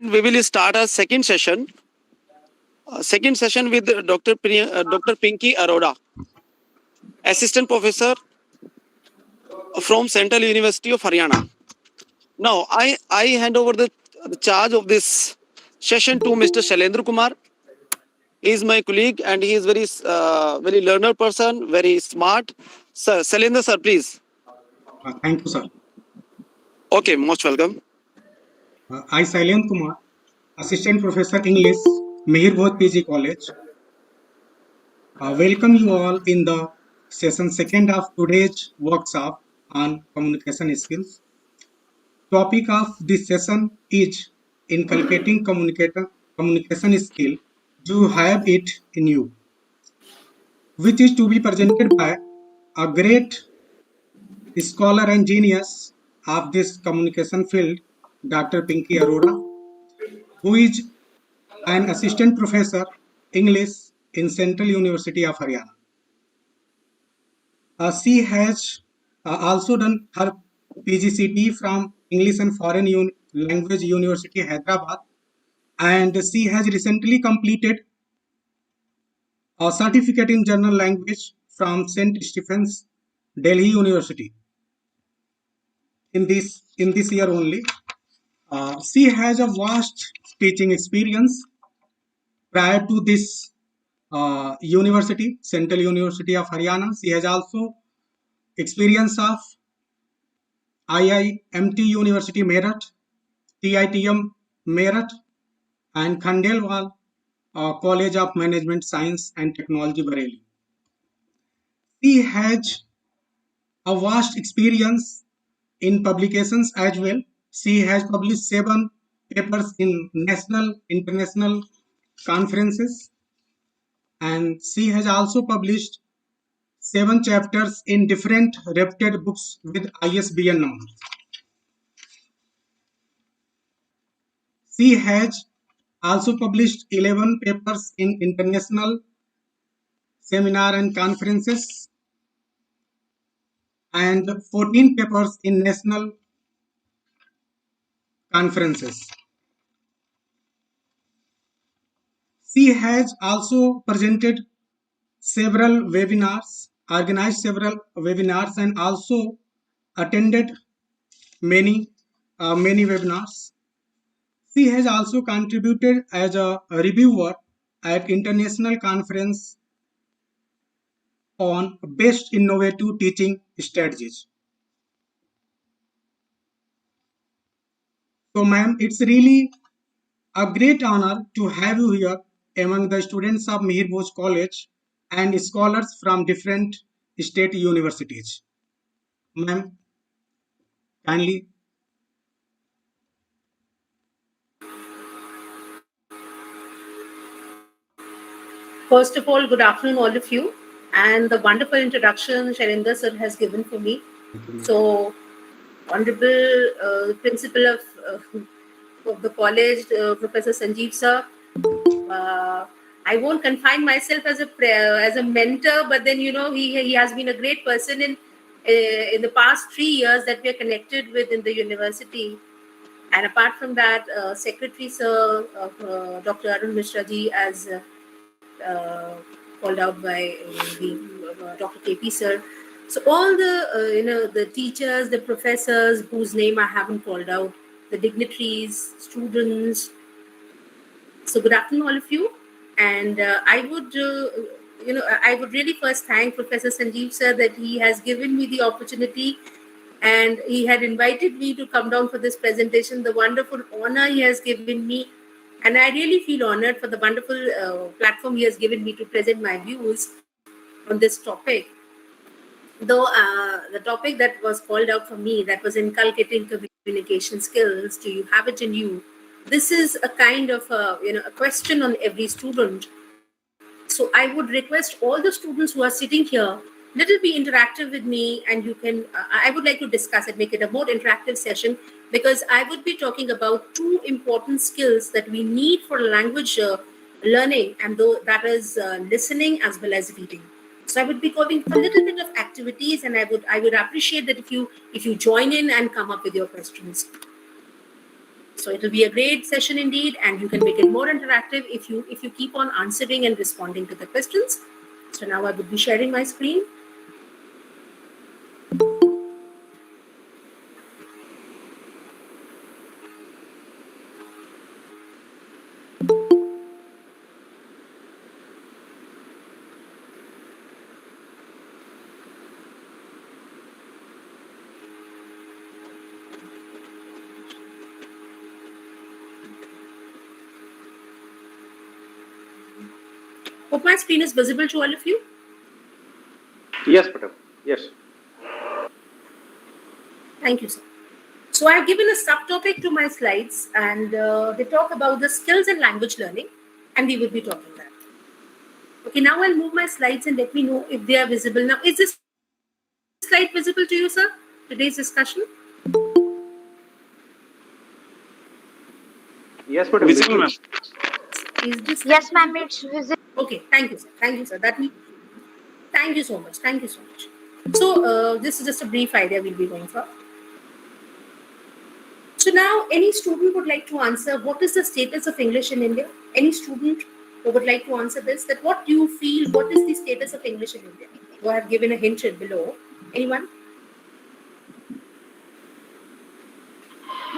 We will start our second session. Second session with Dr. Pinky Arora, Assistant Professor from Central University of Haryana. Now, I hand over the charge of this session to Mr. Shailendra Kumar. He is my colleague and he is very learner person, very smart. Sir, Shailendra sir, please. Thank you, sir. Okay, most welcome. I, Shailendra Kumar, Assistant Professor English, Mihir Bhoth PG College. Welcome you all in the session second of today's workshop on communication skills. Topic of this session is inculcating communication skill. You have it in you, which is to be presented by a great scholar and genius of this communication field, Dr. Pinky Arora, who is an assistant professor English in Central University of Haryana. She has also done her PGCT from English and Foreign Language University Hyderabad, and she has recently completed a certificate in general language from St. Stephen's, Delhi University in this year only. She has a vast teaching experience prior to this university, Central University of Haryana. She has also experience of IIMT University Meerut, TITM Meerut, and Khandelwal College of Management Science and Technology Bareilly. She has a vast experience in publications as well. She has published 7 papers in national, international conferences, and she has also published 7 chapters in different reputed books with ISBN numbers. She has also published 11 papers in international seminar and conferences and 14 papers in national conferences. She has also presented several webinars, organized several webinars, and also attended many webinars. She has also contributed as a reviewer at international conference on best innovative teaching strategies. So, ma'am, it's really a great honor to have you here among the students of Mihir Bhoth College and scholars from different state universities. Ma'am, kindly. First of all, good afternoon, all of you, and the wonderful introduction Shailendra sir has given for me. So, Honorable Principal of the college, Professor Sanjeev sir. I won't confine myself as a mentor, but then he has been a great person in the past 3 years that we are connected with in the university. And apart from that, Secretary Sir Dr. Arun Mishra ji, as called out by Dr. KP Sir. So all the the teachers, the professors whose name I haven't called out, the dignitaries, students. So good afternoon, all of you. And I would really first thank Professor Sanjeev sir that he has given me the opportunity and he had invited me to come down for this presentation, the wonderful honor he has given me. And I really feel honored for the wonderful platform he has given me to present my views on this topic. Though the topic that was called out for me, that was inculcating communication skills, do you have it in you? This is a kind of a question on every student. So I would request all the students who are sitting here, little be interactive with me, and you can. I would like to discuss it, make it a more interactive session, because I would be talking about 2 important skills that we need for language learning, and that is listening as well as reading. So I would be calling for a little bit of activities, and I would appreciate that if you join in and come up with your questions. So it'll be a great session indeed, and you can make it more interactive if you keep on answering and responding to the questions. So now I would be sharing my screen. Hope my screen is visible to all of you. Yes, madam. Yes. Thank you, sir. So I've given a subtopic to my slides, and they talk about the skills in language learning, and we will be talking that. Okay, now I'll move my slides and let me know if they are visible. Now, is this slide visible to you, sir? Today's discussion? Yes, madam. Visible, ma'am. Is this Yes, ma'am, it's visible. Okay, thank you, sir. Thank you, sir. Thank you so much. Thank you so much. So this is just a brief idea we'll be going for. So now, any student would like to answer, what is the status of English in India? Any student who would like to answer this, that what do you feel, what is the status of English in India? So I have given a hint below. Anyone?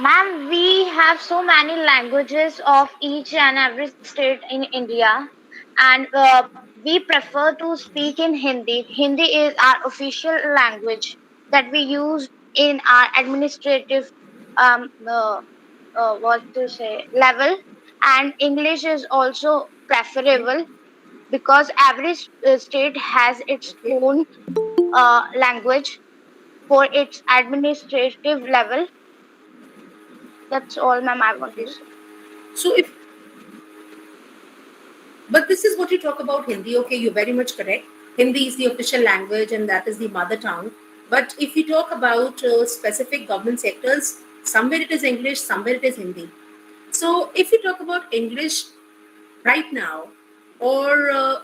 Ma'am, we have so many languages of each and every state in India, and we prefer to speak in Hindi. Hindi is our official language that we use in our administrative what to say level, and English is also preferable because every state has its own language for its administrative level. That's all, ma'am, I want to say. So but this is what you talk about Hindi. Okay, you're very much correct. Hindi is the official language and that is the mother tongue. But if you talk about specific government sectors, somewhere it is English, somewhere it is Hindi. So if you talk about English right now, or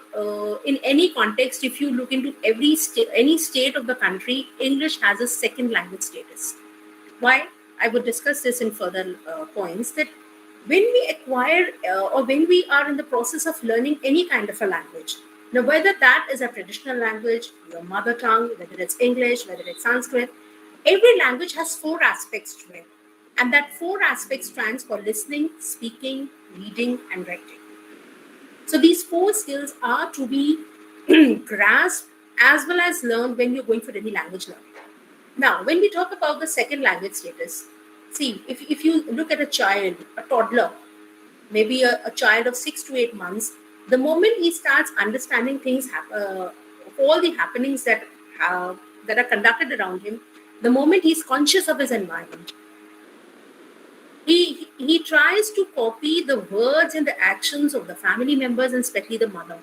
in any context, if you look into any state of the country, English has a second language status. Why? I would discuss this in further points, that when we acquire or when we are in the process of learning any kind of a language, now whether that is a traditional language, your mother tongue, whether it's English, whether it's Sanskrit, every language has 4 aspects to it. And that 4 aspects stands for listening, speaking, reading, and writing. So these 4 skills are to be grasped as well as learned when you're going for any language learning. Now, when we talk about the second language status, see, if you look at a child, a toddler, maybe a child of 6 to 8 months, the moment he starts understanding things, all the happenings that are conducted around him, the moment he's conscious of his environment, he tries to copy the words and the actions of the family members and especially the mother.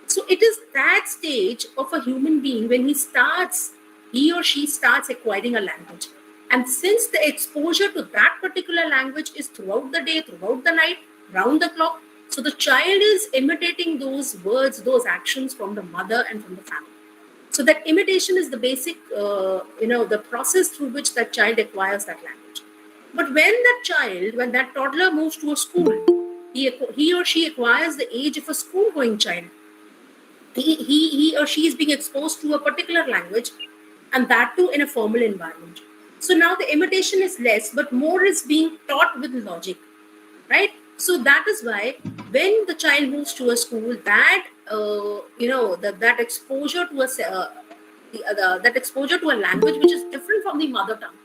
So it is that stage of a human being when he or she starts acquiring a language. And since the exposure to that particular language is throughout the day, throughout the night, round the clock, so the child is imitating those words, those actions from the mother and from the family. So that imitation is the basic, the process through which that child acquires that language. But when that toddler moves to a school, he or she acquires the age of a school-going child. He or she is being exposed to a particular language, and that too in a formal environment. So now the imitation is less, but more is being taught with logic, right? So that is why when the child moves to a school, that that exposure to that exposure to a language which is different from the mother tongue,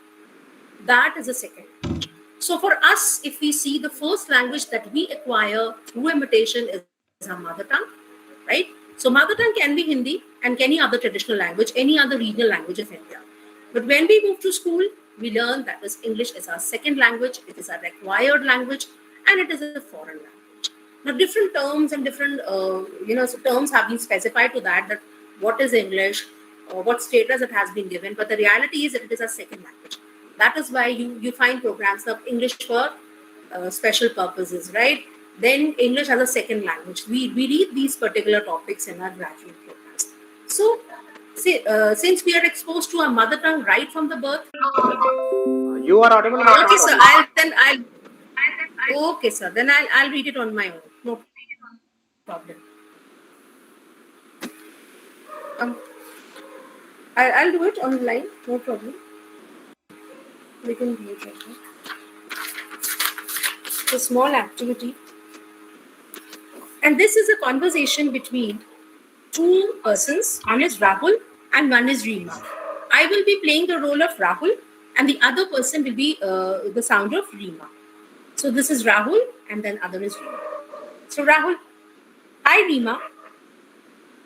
that is a second. So for us, if we see, the first language that we acquire through imitation is our mother tongue, right? So mother tongue can be Hindi and any other traditional language, any other regional language of India. But when we move to school, we learn that English is our second language, it is our required language, and it is a foreign language. Now, different terms and different terms have been specified to that what is English, what status it has been given. But the reality is that it is a second language. That is why you find programs of English for special purposes, right? Then English as a second language. We read these particular topics in our graduate programs. So, since we are exposed to our mother tongue right from the birth. You are audible. Okay, sir. Okay, sir. Then I'll read it on my own. No problem. Um, I'll do it online. No problem. We can read it. Right? It's a small activity, and this is a conversation between two persons. One is Rahul and one is Reema. I will be playing the role of Rahul, and the other person will be the sound of Reema. So this is Rahul, and then other is Reema. So Rahul, hi Reema.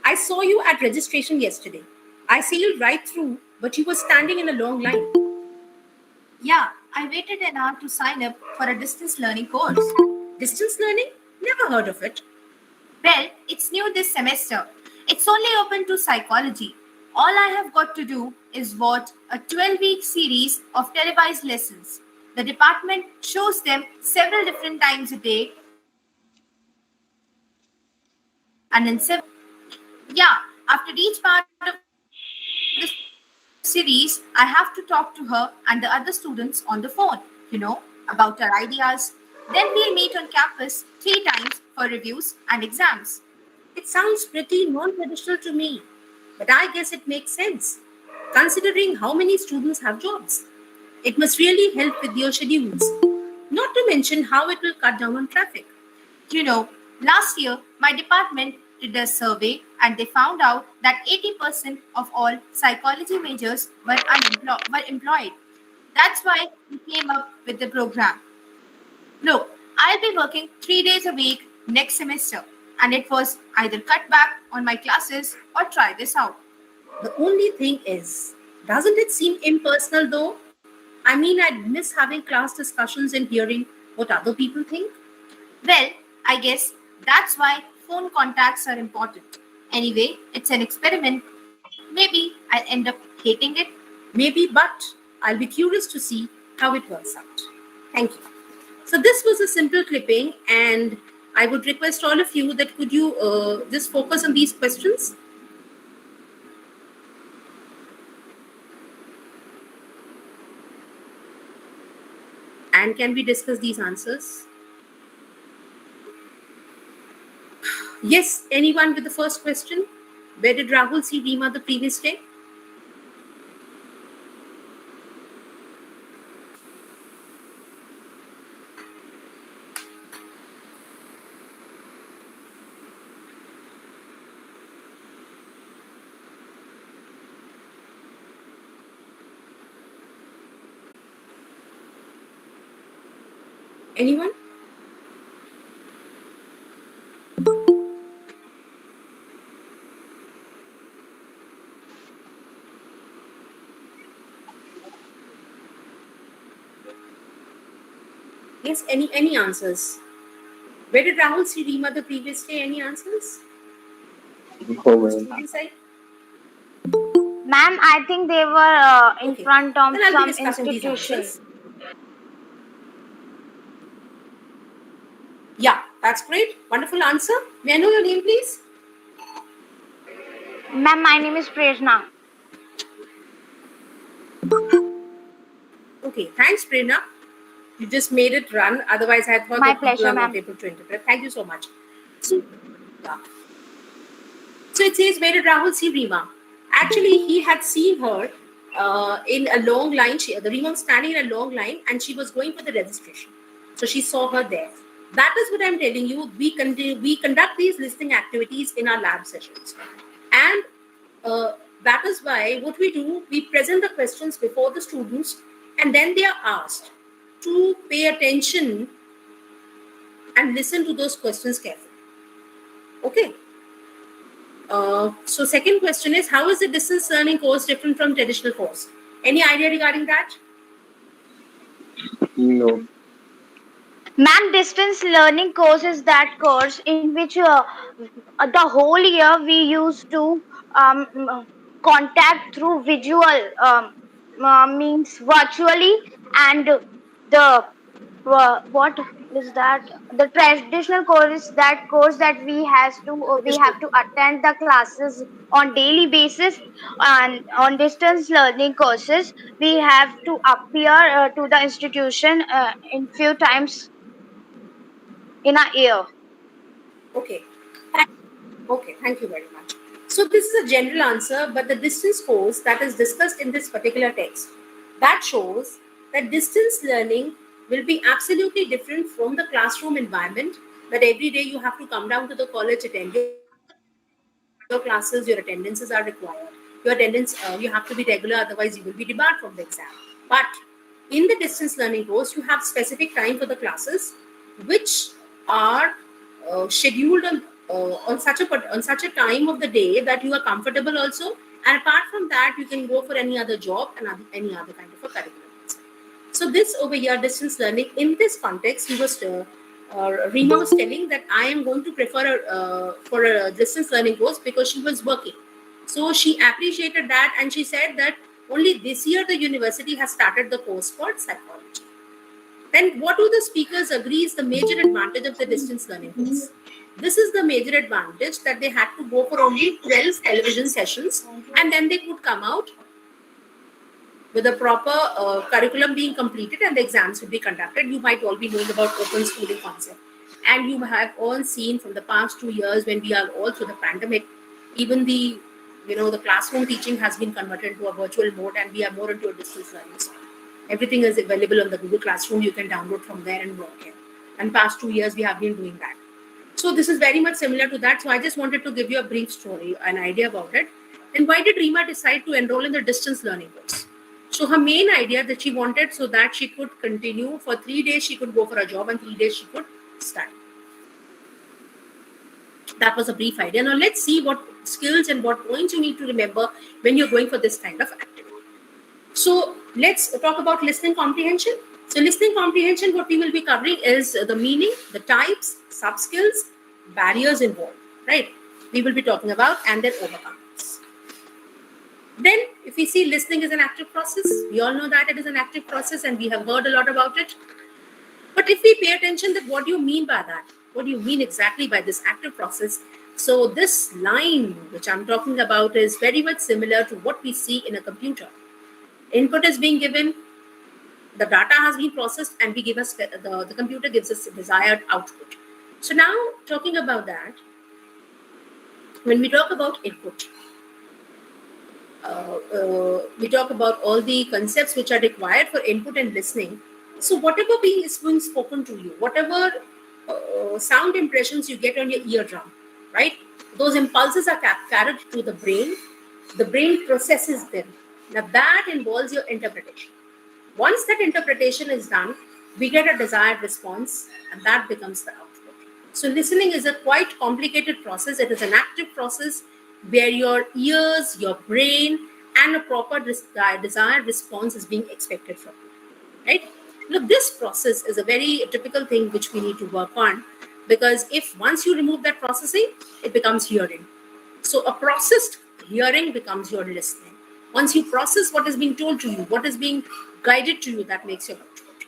I saw you at registration yesterday. I sailed right through, but you were standing in a long line. Yeah, I waited an hour to sign up for a distance learning course. Distance learning? Never heard of it. Well, it's new this semester. It's only open to psychology. All I have got to do is watch a 12-week series of televised lessons. The department shows them several different times a day. And in after each part of the series, I have to talk to her and the other students on the phone, about our ideas. Then we'll meet on campus 3 times for reviews and exams. It sounds pretty non-traditional to me, but I guess it makes sense, considering how many students have jobs. It must really help with your schedules, not to mention how it will cut down on traffic. Last year, my department did a survey and they found out that 80% of all psychology majors were employed. That's why we came up with the program. Look, I'll be working 3 days a week next semester, and it was either cut back on my classes or try this out. The only thing is, doesn't it seem impersonal though? I mean, I'd miss having class discussions and hearing what other people think. Well, I guess that's why phone contacts are important. Anyway, it's an experiment. Maybe I'll end up hating it. Maybe, but I'll be curious to see how it works out. Thank you. So this was a simple clipping, and I would request all of you that could you just focus on these questions. And can we discuss these answers? Yes, anyone with the first question? Where did Rahul see Reema the previous day? Anyone? Yes, any answers? Where did Rahul see Reema the previous day? Any answers? Student side? Ma'am, I think they were in Okay. front of Then I'll be some discussing these institution. answers. Yeah, that's great. Wonderful answer. May I know your name, please? Ma'am, my name is Prerna. Okay, thanks, Prerna. You just made it run. Otherwise, I thought My that people pleasure, are not ma'am. able to interpret. Thank you so much. So, yeah. So it says, where did Rahul see Reema? Actually, he had seen her in a long line. The Reema was standing in a long line and she was going for the registration. So she saw her there. That is what I'm telling you. We conduct these listening activities in our lab sessions. And that is why what we do, we present the questions before the students and then they are asked to pay attention and listen to those questions carefully. Okay. So second question is, how is the distance learning course different from traditional course? Any idea regarding that? No. Ma'am, distance learning course is that course in which the whole year we used to contact through visual means virtually, and the what is that? The traditional course is that course that we have to attend the classes on daily basis, and on distance learning courses we have to appear to the institution in few times in a year. Okay. Okay, thank you very much. So this is a general answer, but the distance course that is discussed in this particular text, that shows that distance learning will be absolutely different from the classroom environment, that every day you have to come down to the college, attend your classes, your attendances are required. Your attendance, you have to be regular, otherwise you will be debarred from the exam. But in the distance learning course, you have specific time for the classes, which are scheduled on such a time of the day that you are comfortable also. And apart from that, you can go for any other job and any other kind of a curriculum. So this over here, distance learning, in this context, Reema was telling that I am going to prefer for a distance learning course because she was working. So she appreciated that, and she said that only this year the university has started the course for psychology. Then what do the speakers agree is the major advantage of the distance learning course? This is the major advantage, that they had to go for only 12 television sessions, and then they could come out with a proper curriculum being completed and the exams will be conducted. You might all be knowing about open schooling concept. And you have all seen from the past 2 years, when we are all through the pandemic, even the classroom teaching has been converted into a virtual mode, and we are more into a distance learning. So everything is available on the Google Classroom. You can download from there and work in. And past 2 years, we have been doing that. So this is very much similar to that. So I just wanted to give you a brief story, an idea about it. And why did Reema decide to enroll in the distance learning course? So her main idea that she wanted, so that she could continue for 3 days, she could go for a job, and 3 days she could study. That was a brief idea. Now let's see what skills and what points you need to remember when you're going for this kind of activity. So let's talk about listening comprehension. So listening comprehension, what we will be covering is the meaning, the types, sub-skills, barriers involved, right? We will be talking about, and then overcomings. Then if we see listening is an active process, we all know that it is an active process and we have heard a lot about it. But if we pay attention, that what do you mean by that? What do you mean exactly by this active process? So this line which I'm talking about is very much similar to what we see in a computer. Input is being given, the data has been processed, and we give us the computer gives us desired output. So now talking about that, when we talk about input, we talk about all the concepts which are required for input and listening. So whatever is being spoken to you, whatever sound impressions you get on your eardrum, right? Those impulses are carried to the brain processes them. Now that involves your interpretation. Once that interpretation is done, we get a desired response, and that becomes the output. So listening is a quite complicated process. It is an active process where your ears, your brain, and a proper desired response is being expected from you, right? Now, this process is a very typical thing which we need to work on, because if once you remove that processing, it becomes hearing. So a processed hearing becomes your listening. Once you process what is being told to you, what is being guided to you, that makes your output.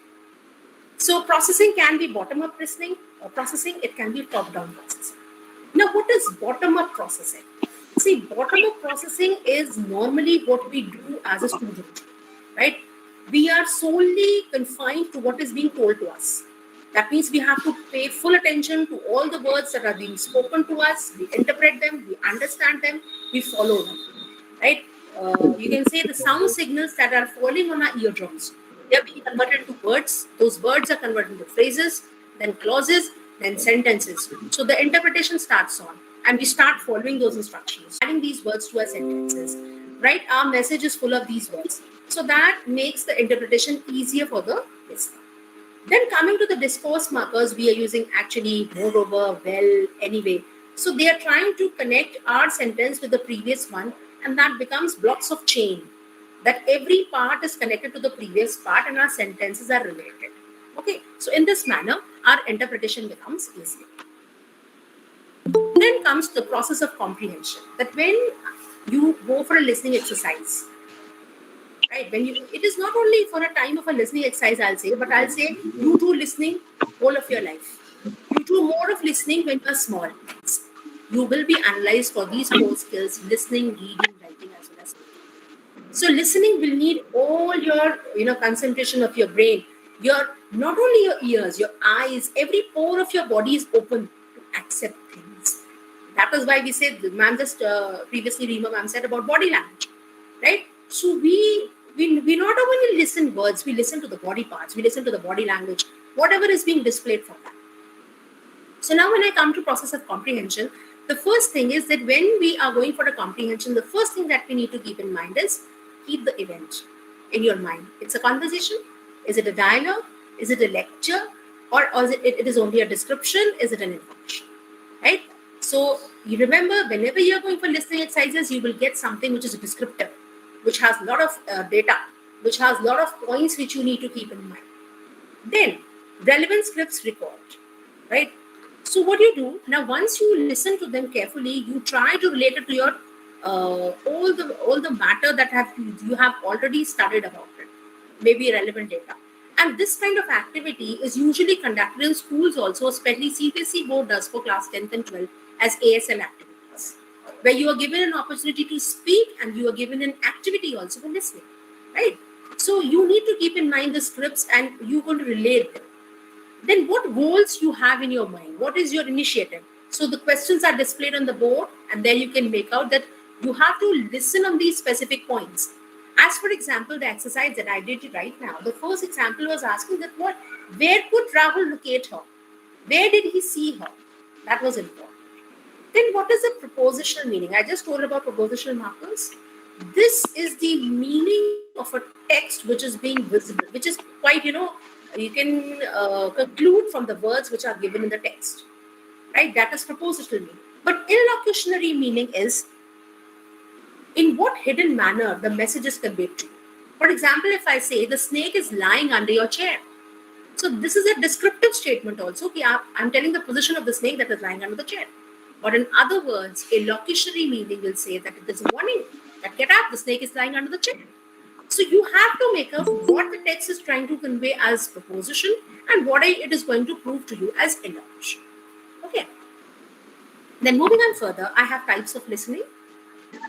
So processing can be bottom-up listening or processing. It can be top-down processing. Now, what is bottom-up processing? See, bottom-up processing is normally what we do as a student, right? We are solely confined to what is being told to us. That means we have to pay full attention to all the words that are being spoken to us. We interpret them, we understand them, we follow them, right? You can say the sound signals that are falling on our eardrums, they are being converted into words. Those words are converted into phrases, then clauses, then sentences. So the interpretation starts on, and we start following those instructions, adding these words to our sentences, right? Our message is full of these words. So that makes the interpretation easier for the listener. Then coming to the discourse markers, we are using actually, moreover, well, anyway. So they are trying to connect our sentence with the previous one, and that becomes blocks of chain, that every part is connected to the previous part and our sentences are related. Okay, so in this manner, our interpretation becomes easier. Then comes the process of comprehension, that when you go for a listening exercise, right, it is not only for a time of a listening exercise, I'll say, but I'll say you do listening whole of your life. You do more of listening when you're small. You will be analyzed for these core skills: listening, reading, writing, as well as speaking. So listening will need all your concentration of your brain. Your Not only your ears, your eyes, every pore of your body is open to accept things. That is why we said, ma'am just previously, Reema ma'am said about body language, right? So we not only listen words, we listen to the body parts, we listen to the body language, whatever is being displayed from that. So now when I come to process of comprehension, the first thing is that when we are going for a comprehension, the first thing that we need to keep in mind is keep the event in your mind. It's a conversation. Is it a dialogue? Is it a lecture? Or is it is only a description? Is it an information? Right? So you remember, whenever you're going for listening exercises, you will get something which is descriptive, which has a lot of data, which has a lot of points which you need to keep in mind. Then relevant scripts record, right? So what you do now, once you listen to them carefully, you try to relate it to your all the matter that you have already studied about it, maybe relevant data. And this kind of activity is usually conducted in schools also, especially CBSE board does for class 10th and 12th as ASL activities, where you are given an opportunity to speak and you are given an activity also for listening, right? So you need to keep in mind the scripts and you're going to relate them. Then what goals you have in your mind? What is your initiative? So the questions are displayed on the board, and then you can make out that you have to listen on these specific points. As for example, the exercise that I did right now, the first example was asking that where could Rahul locate her? Where did he see her? That was important. Then what is the propositional meaning? I just told about propositional markers. This is the meaning of a text which is being visible, which is quite, you can conclude from the words which are given in the text, right? That is propositional meaning. But illocutionary meaning is in what hidden manner the message is conveyed to you. For example, if I say the snake is lying under your chair, so this is a descriptive statement also. Okay, I'm telling the position of the snake that is lying under the chair. But in other words, a locutionary meaning will say that it is a warning that get up, the snake is lying under the chair. So you have to make out what the text is trying to convey as proposition and what it is going to prove to you as elocution. Okay. Then moving on further, I have types of listening.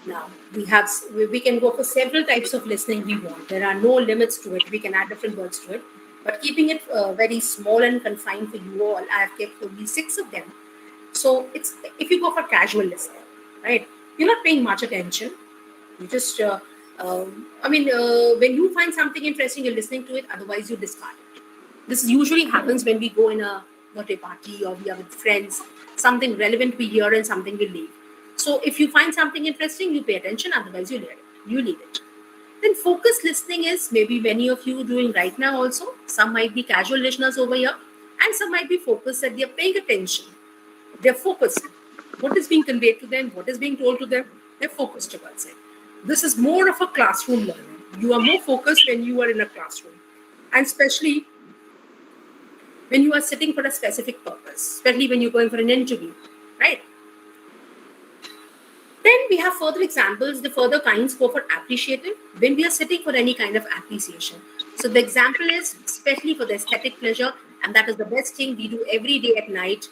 Now we can go for several types of listening we want. There are no limits to it. We can add different words to it. But keeping it very small and confined for you all, I have kept only 6 of them. So it's if you go for casual listening, right? You're not paying much attention. You just, when you find something interesting, you're listening to it. Otherwise, you discard it. This usually happens when we go in a birthday party or we are with friends. Something relevant we hear and something we leave. So if you find something interesting, you pay attention. Otherwise, you leave it. Then focused listening is maybe many of you doing right now also. Some might be casual listeners over here, and some might be focused that they're paying attention. They're focused. What is being conveyed to them, what is being told to them, they're focused towards it. This is more of a classroom learning. You are more focused when you are in a classroom. And especially when you are sitting for a specific purpose, especially when you're going for an interview, right? Then we have further examples. The further kinds go for appreciative, when we are sitting for any kind of appreciation. So the example is especially for the aesthetic pleasure, and that is the best thing we do every day at night.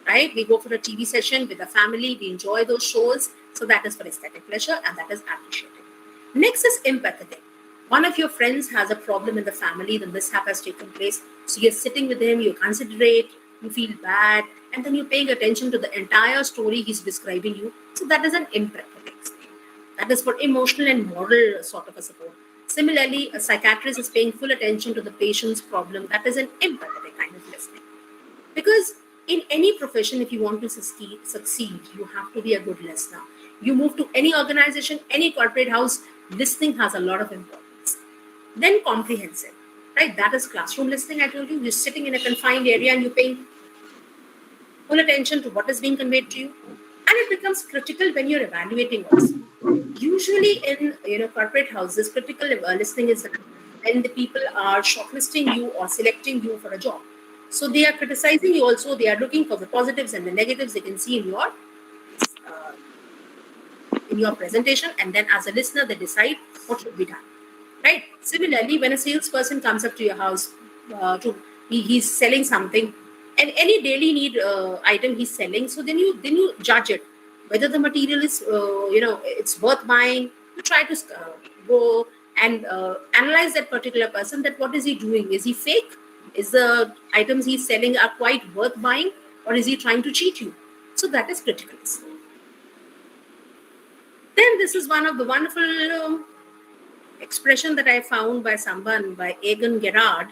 Right? We go for a TV session with the family, we enjoy those shows. So that is for aesthetic pleasure, and that is appreciative. Next is empathetic. One of your friends has a problem in the family, the mishap has taken place. So you're sitting with him, you're considerate, you feel bad, and then you're paying attention to the entire story he's describing you. So that is an empathetic state. That is for emotional and moral sort of a support. Similarly, a psychiatrist is paying full attention to the patient's problem. That is an empathetic kind of listening. Because in any profession, if you want to succeed, you have to be a good listener. You move to any organization, any corporate house, listening has a lot of importance. Then comprehensive, right? That is classroom listening, I told you. You're sitting in a confined area and you're paying full attention to what is being conveyed to you. And it becomes critical when you're evaluating also. Usually in corporate houses, critical listening is when the people are shortlisting you or selecting you for a job. So they are criticizing you also. They are looking for the positives and the negatives they can see in your presentation, and then as a listener, they decide what should be done. Right? Similarly, when a salesperson comes up to your house, he's selling something, and any daily need item he's selling, so then you judge it whether the material is it's worth buying. You try to go and analyze that particular person, that what is he doing? Is he fake? Is the items he's selling are quite worth buying, or is he trying to cheat you? So that is critical listening. Then this is one of the wonderful expression that I found by someone, by Egan Gerard.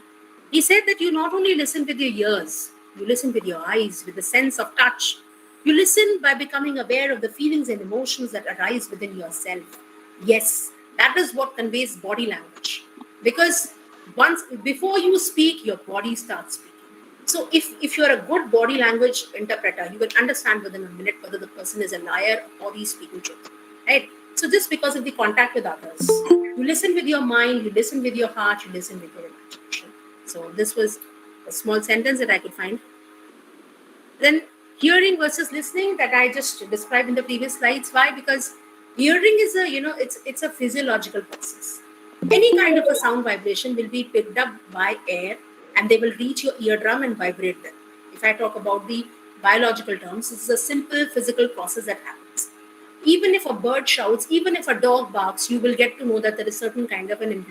He said that you not only listen with your ears, you listen with your eyes, with the sense of touch. You listen by becoming aware of the feelings and emotions that arise within yourself. Yes, that is what conveys body language. Because once before you speak, your body starts speaking. So if you're a good body language interpreter, you will understand within a minute whether the person is a liar or he's speaking truth. Right? So just because of the contact with others, you listen with your mind, you listen with your heart, you listen with your imagination. So this was a small sentence that I could find. Then hearing versus listening that I just described in the previous slides. Why? Because hearing is it's a physiological process. Any kind of a sound vibration will be picked up by air and they will reach your eardrum and vibrate them. If I talk about the biological terms, it's a simple physical process that happens. Even if a bird shouts, even if a dog barks, you will get to know that there is certain kind of an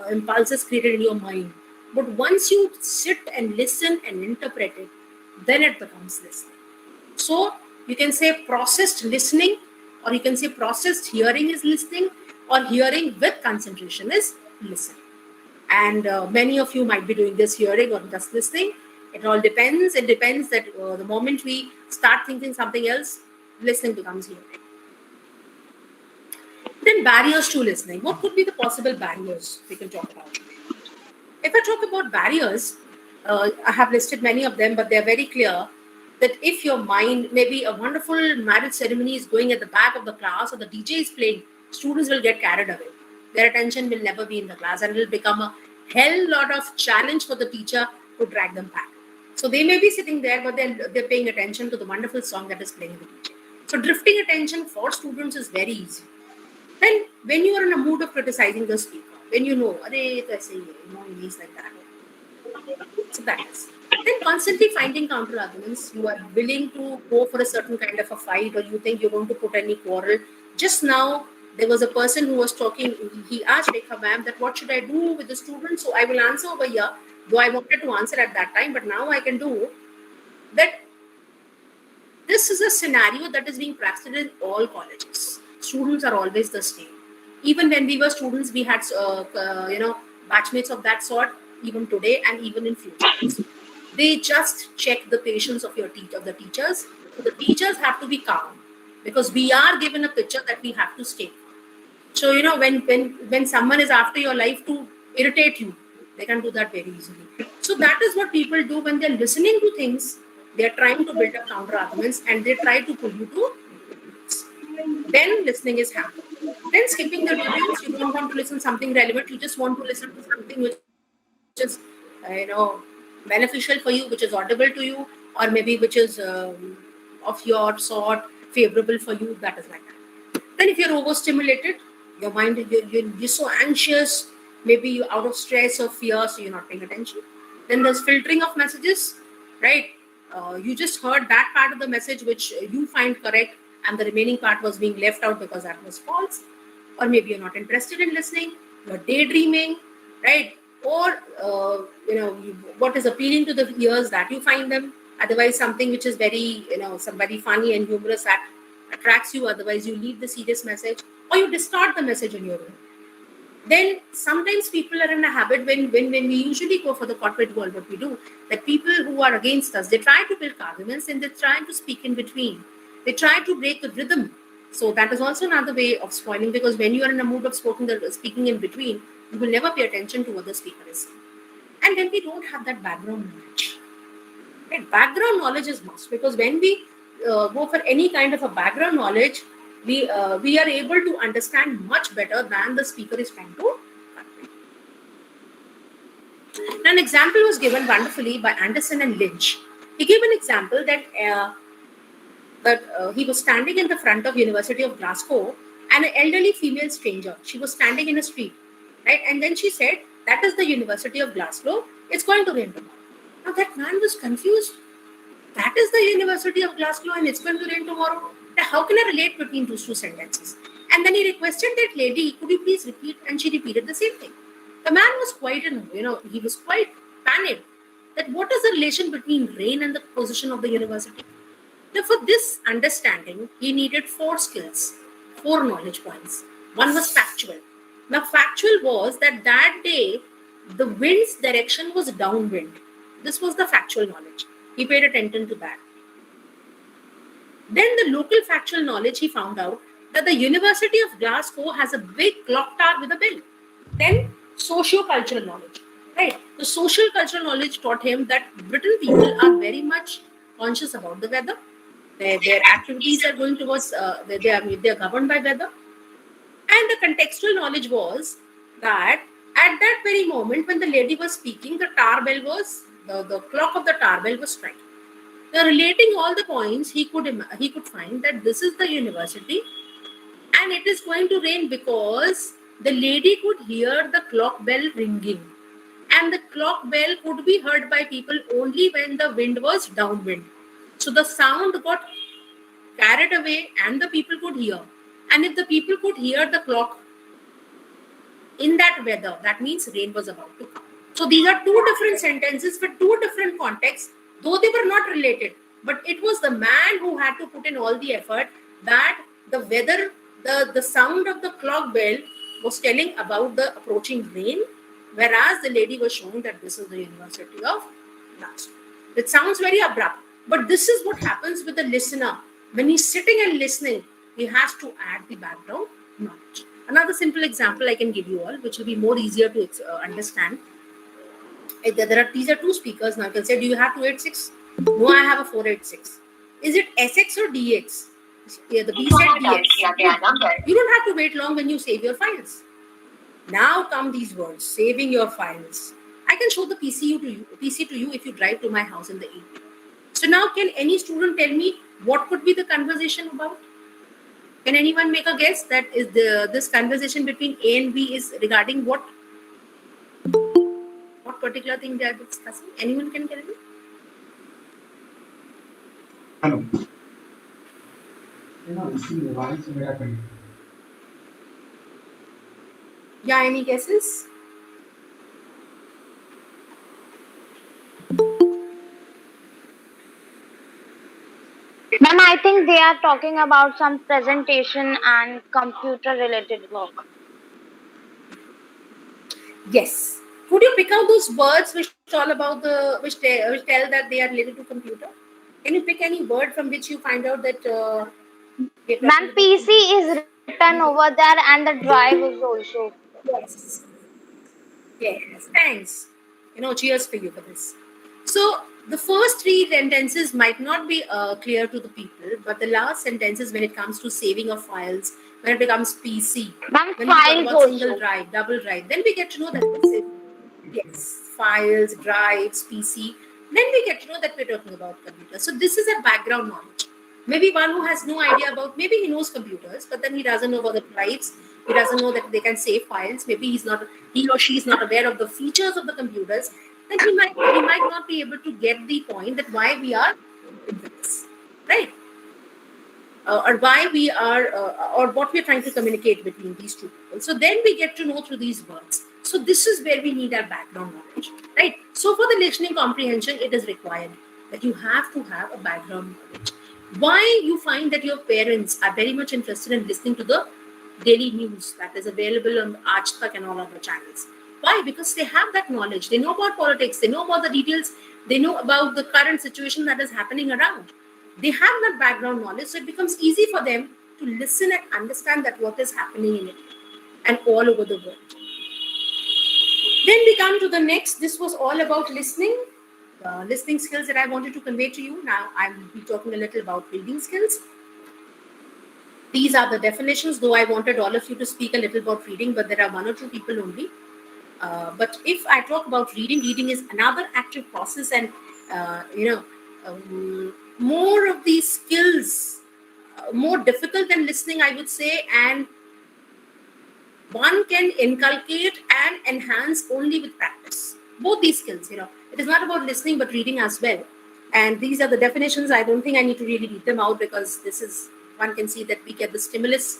impulses created in your mind. But once you sit and listen and interpret it, then it becomes listening. So you can say processed listening, or you can say processed hearing is listening, or hearing with concentration is listening. And many of you might be doing this hearing or just listening. It all depends. It depends that the moment we start thinking something else, listening becomes hearing. Then barriers to listening. What could be the possible barriers we can talk about? If I talk about barriers, I have listed many of them, but they're very clear that if your mind, maybe a wonderful marriage ceremony is going at the back of the class or the DJ is playing, students will get carried away. Their attention will never be in the class and it will become a hell lot of challenge for the teacher to drag them back. So they may be sitting there, but they're paying attention to the wonderful song that is playing in the DJ. So drifting attention for students is very easy. Then when you are in a mood of criticizing the speaker, when you know, he's like that. So that is. Then constantly finding counter arguments. You are willing to go for a certain kind of a fight, or you think you're going to put any quarrel. Just now, there was a person who was talking. He asked Rekha ma'am that what should I do with the students? So I will answer over here, though I wanted to answer at that time, but now I can do that. This is a scenario that is being practiced in all colleges. Students are always the same. Even when we were students, we had batchmates of that sort. Even today and even in future, they just check the patience of the teachers. So the teachers have to be calm because we are given a picture that we have to stay. So when someone is after your life to irritate you, they can do that very easily. So that is what people do when they're listening to things. They're trying to build up counter arguments and they try to pull you to. Then listening is happening. Then skipping the details. You don't want to listen something relevant. You just want to listen to something which is beneficial for you, which is audible to you, or maybe which is of your sort, favorable for you. That is like that. Then if you're overstimulated, your mind, you're so anxious, maybe you're out of stress or fear, so you're not paying attention. Then there's filtering of messages, right? You just heard that part of the message which you find correct, and the remaining part was being left out because that was false. Or maybe you're not interested in listening, you're daydreaming, right? Or what is appealing to the ears, that you find them. Otherwise something which is very somebody funny and humorous that attracts you, otherwise you leave the serious message, or you distort the message on your own. Then sometimes people are in a habit when we usually go for the corporate world, what we do, that people who are against us, they try to build arguments and they try to speak in between, they try to break the rhythm. So that is also another way of spoiling, because when you are in a mood of speaking in between, you will never pay attention to what the speaker is saying. And then we don't have that background knowledge. Right? Background knowledge is must, because when we go for any kind of a background knowledge, we are able to understand much better than the speaker is trying to convey. An example was given wonderfully by Anderson and Lynch. He gave an example that he was standing in the front of University of Glasgow, and an elderly female stranger. She was standing in a street, right? And then she said, "That is the University of Glasgow. It's going to rain tomorrow." Now that man was confused. That is the University of Glasgow, and it's going to rain tomorrow. Now, how can I relate between those two sentences? And then he requested that lady, could you please repeat? And she repeated the same thing. The man was quite, he was quite panicked that what is the relation between rain and the position of the university? Now, for this understanding, he needed 4 skills, 4 knowledge points. One was factual. Now, factual was that day, the wind's direction was downwind. This was the factual knowledge. He paid attention to that. Then the local factual knowledge, he found out that the University of Glasgow has a big clock tower with a bell. Then socio-cultural knowledge, right? The social cultural knowledge taught him that Britain people are very much conscious about the weather. Their activities are going towards, they are governed by weather. And the contextual knowledge was that at that very moment when the lady was speaking, the tower bell was, the clock of the tower bell was striking. Now, relating all the points, he could find that this is the university and it is going to rain because the lady could hear the clock bell ringing. And the clock bell could be heard by people only when the wind was downwind. So the sound got carried away and the people could hear. And if the people could hear the clock in that weather, that means rain was about to come. So these are 2 different sentences with 2 different contexts, though they were not related. But it was the man who had to put in all the effort that the weather, the sound of the clock bell was telling about the approaching rain, whereas the lady was showing that this is the University of Glasgow. It sounds very abrupt, but this is what happens with the listener. When he's sitting and listening, he has to add the background knowledge. Another simple example I can give you all, which will be more easier to understand. These are 2 speakers. Now I can say, do you have 286? No, I have a 486. Is it SX or DX? Yeah, the B said DX. You don't have to wait long when you save your files. Now come these words, saving your files. I can show the PC to you if you drive to my house in the evening. So now can any student tell me what could be the conversation about? Can anyone make a guess that is this conversation between A and B is regarding what? What particular thing they are discussing? Anyone can tell me? Hello. Yeah, any guesses? Ma'am, I think they are talking about some presentation and computer related work. Yes. Could you pick out those words which tell about which tell that they are related to computer? Can you pick any word from which you find out that? Ma'am, PC is written over there and the drive is also. Yes. Yes. Thanks. Cheers for you for this. So the first 3 sentences might not be clear to the people, but the last sentences, when it comes to saving of files, when it becomes PC, Ma'am, when we talk files about also. single drive, double drive, then we get to know that this is, yes, files, drives, PC. Then we get to know that we're talking about computers. So this is a background knowledge. Maybe one who has no idea about, maybe he knows computers, but then he doesn't know about the drives. He doesn't know that they can save files. Maybe he or she is not aware of the features of the computers. Then he might not be able to get the point that why we are doing this, right? Or why we are, or what we are trying to communicate between these 2 people. So then we get to know through these words. So this is where we need our background knowledge, right? So for the listening comprehension, it is required that you have to have a background knowledge. Why you find that your parents are very much interested in listening to the daily news that is available on Aaj Tak and all other channels? Why? Because they have that knowledge. They know about politics. They know about the details. They know about the current situation that is happening around. They have that background knowledge, so it becomes easy for them to listen and understand that what is happening in it and all over the world. Then we come to the next. This was all about listening. Listening skills that I wanted to convey to you. Now I will be talking a little about reading skills. These are the definitions, though I wanted all of you to speak a little about reading, but there are 1 or 2 people only. But if I talk about reading is another active process, and more of these skills, more difficult than listening, I would say, and one can inculcate and enhance only with practice. Both these skills, it is not about listening but reading as well. And these are the definitions. I don't think I need to really read them out because this is, one can see that we get the stimulus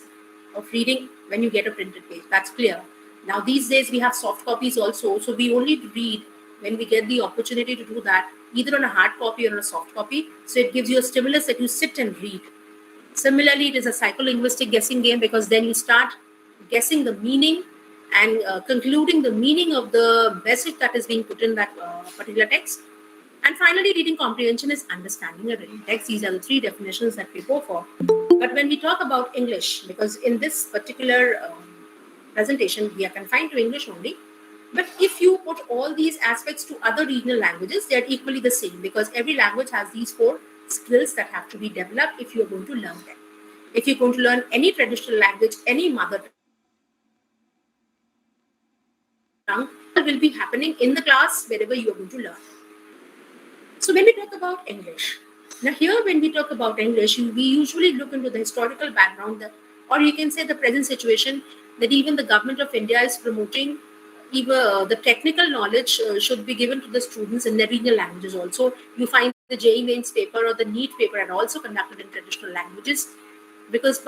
of reading when you get a printed page. That's clear. Now, these days we have soft copies also, so we only read when we get the opportunity to do that, either on a hard copy or a soft copy. So it gives you a stimulus that you sit and read. Similarly, it is a psycholinguistic guessing game because then you start guessing the meaning and concluding the meaning of the message that is being put in that particular text. And finally, reading comprehension is understanding a written text. These are the three definitions that we go for. But when we talk about English, because in this particular presentation, we are confined to English only. But if you put all these aspects to other regional languages, they are equally the same because every language has these 4 skills that have to be developed if you are going to learn them. If you're going to learn any traditional language, any mother tongue, it will be happening in the class wherever you are going to learn. So when we talk about English, now here when we talk about English, we usually look into the historical background, or you can say the present situation that even the government of India is promoting. Even the technical knowledge should be given to the students in their regional languages also. You find the JEE Mains paper or the NEET paper are also conducted in traditional languages. Because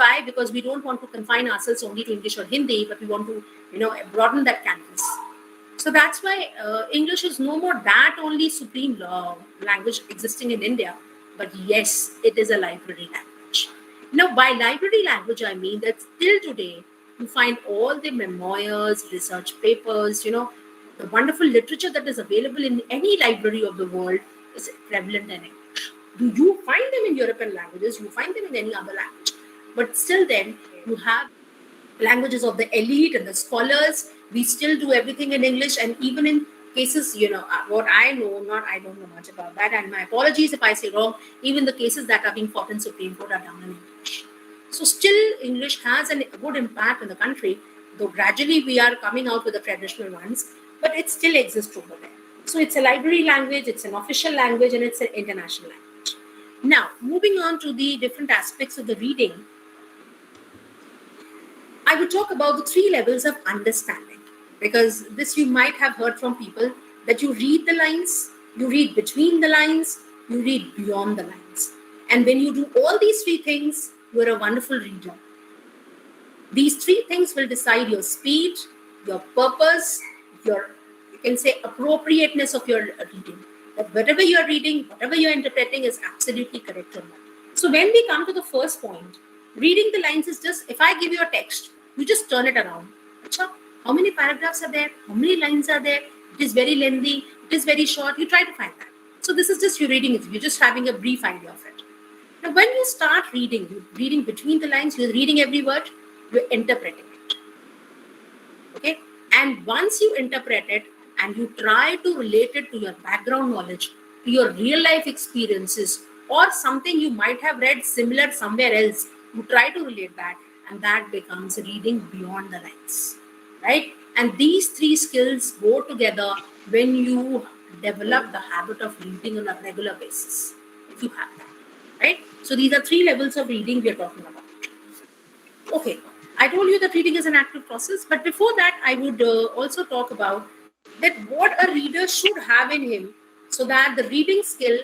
we don't want to confine ourselves only to English or Hindi, but we want to broaden that canvas. So that's why English is no more that only supreme language existing in India, but yes, it is a library language. Now, by library language, I mean that still today, you find all the memoirs, research papers, the wonderful literature that is available in any library of the world is prevalent in English. Do you find them in European languages? You find them in any other language. But still then, you have languages of the elite and the scholars. We still do everything in English, and even in cases, what I don't know much about that, and my apologies if I say wrong, even the cases that are being fought in Supreme Court are done in English. So still English has a good impact in the country, though gradually we are coming out with the traditional ones, but it still exists over there. So it's a library language, it's an official language, and it's an international language. Now, moving on to the different aspects of the reading, I would talk about the 3 levels of understanding, because this you might have heard from people that you read the lines, you read between the lines, you read beyond the lines. And when you do all these 3 things, you're a wonderful reader. These 3 things will decide your speed, your purpose, you can say appropriateness of your reading. That whatever you're reading, whatever you're interpreting is absolutely correct or not. So when we come to the first point, reading the lines is just, if I give you a text, you just turn it around. How many paragraphs are there? How many lines are there? It is very lengthy. It is very short. You try to find that. So this is just you reading it. You're just having a brief idea of it. Now, when you start reading, you're reading between the lines, you're reading every word, you're interpreting it. Okay? And once you interpret it and you try to relate it to your background knowledge, to your real life experiences, or something you might have read similar somewhere else, you try to relate that, and that becomes reading beyond the lines, right? And these 3 skills go together when you develop the habit of reading on a regular basis, if you have that, right? So these are 3 levels of reading we are talking about. Okay, I told you that reading is an active process, but before that, I would also talk about that what a reader should have in him so that the reading skill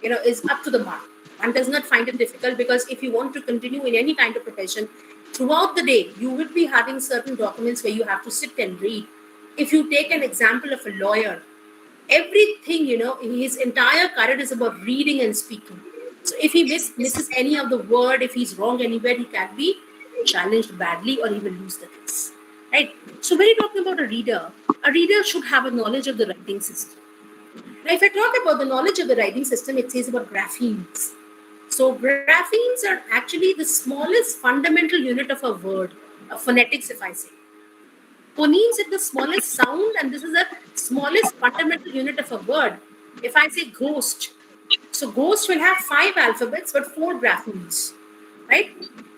is up to the mark. One does not find it difficult, because if you want to continue in any kind of profession, throughout the day, you will be having certain documents where you have to sit and read. If you take an example of a lawyer, everything, his entire career is about reading and speaking. So if he misses any of the word, if he's wrong anywhere, he can be challenged badly or even lose the case, right? So when you're talking about a reader should have a knowledge of the writing system. Now, if I talk about the knowledge of the writing system, it says about graphemes. So graphemes are actually the smallest fundamental unit of a word, phonetics, if I say. Phonemes is the smallest sound, and this is the smallest fundamental unit of a word. If I say ghost, so ghost will have 5 alphabets but 4 graphemes, right?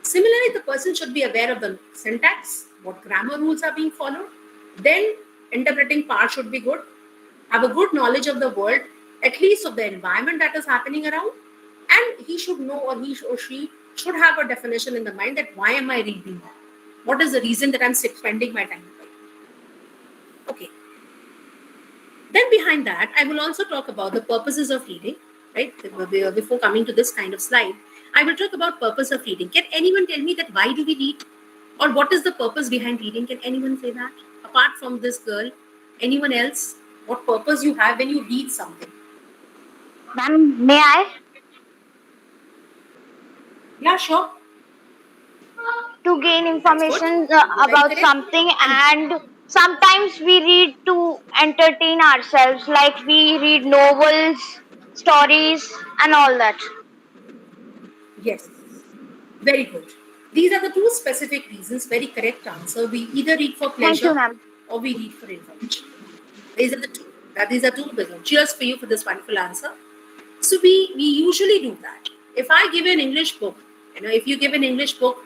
Similarly, the person should be aware of the syntax, what grammar rules are being followed. Then interpreting part should be good. Have a good knowledge of the world, at least of the environment that is happening around. And he should know, or he or she should have a definition in the mind that why am I reading that? What is the reason that I'm spending my time? Okay. Then behind that, I will also talk about the purposes of reading, right? Before coming to this kind of slide, I will talk about purpose of reading. Can anyone tell me that why do we read? Or what is the purpose behind reading? Can anyone say that? Apart from this girl, anyone else? What purpose you have when you read something? Ma'am, may I? Yeah, sure. To gain That's good. information Very about correct. something, And and sometimes we read to entertain ourselves, like we read novels, stories, and all that. yes, very good. These are the two specific reasons. Very correct answer. We either read for Thank you, pleasure ma'am. or we read for information. These are the two. These are two reasons. Cheers for you for this wonderful answer. So we usually do that. If I give an English book, if you give an English book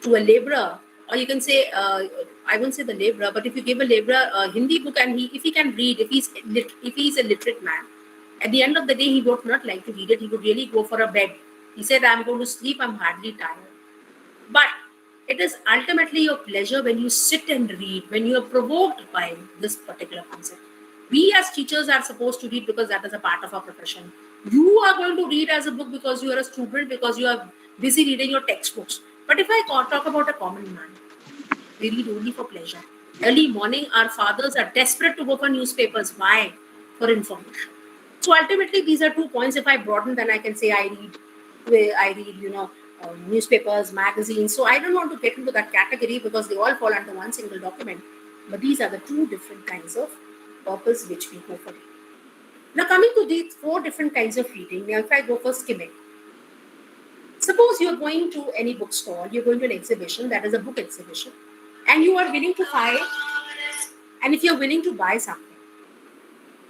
to a laborer, or you can say, I won't say the laborer, but if you give a laborer a Hindi book and if he can read, if he's a literate man, at the end of the day, he would not like to read it. He would really go for a bed. He said, I'm going to sleep, I'm hardly tired. But it is ultimately your pleasure when you sit and read, when you are provoked by this particular concept. We as teachers are supposed to read because that is a part of our profession. You are going to read as a book because you are a student, because you are busy reading your textbooks. But if I talk about a common man, we read only for pleasure. Early morning, our fathers are desperate to go for newspapers. Why? For information. So ultimately, these are 2 points. If I broaden, then I can say I read, newspapers, magazines. So I don't want to get into that category because they all fall under one single document. But these are the 2 different kinds of purpose which we go for reading. Now coming to these 4 different kinds of reading, now if I go for skimming, suppose you're going to any bookstore, you're going to an exhibition, that is a book exhibition, and you are willing to buy, and if you're willing to buy something,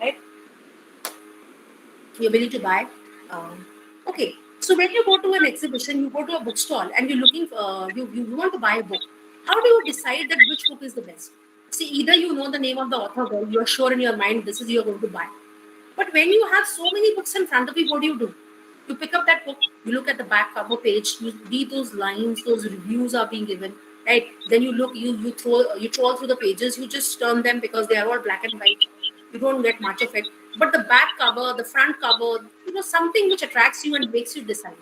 right? You're willing to buy. Okay, so when you go to an exhibition, you go to a bookstall, and you're looking for you want to buy a book. How do you decide that which book is the best? See, either you know the name of the author, well, you are sure in your mind this is you're going to buy. But when you have so many books in front of you, what do? You pick up that book, you look at the back cover page, you read those lines, those reviews are being given, right? Then you look, you troll through the pages, you just turn them because they are all black and white. You don't get much of it. But the back cover, the front cover, something which attracts you and makes you decide.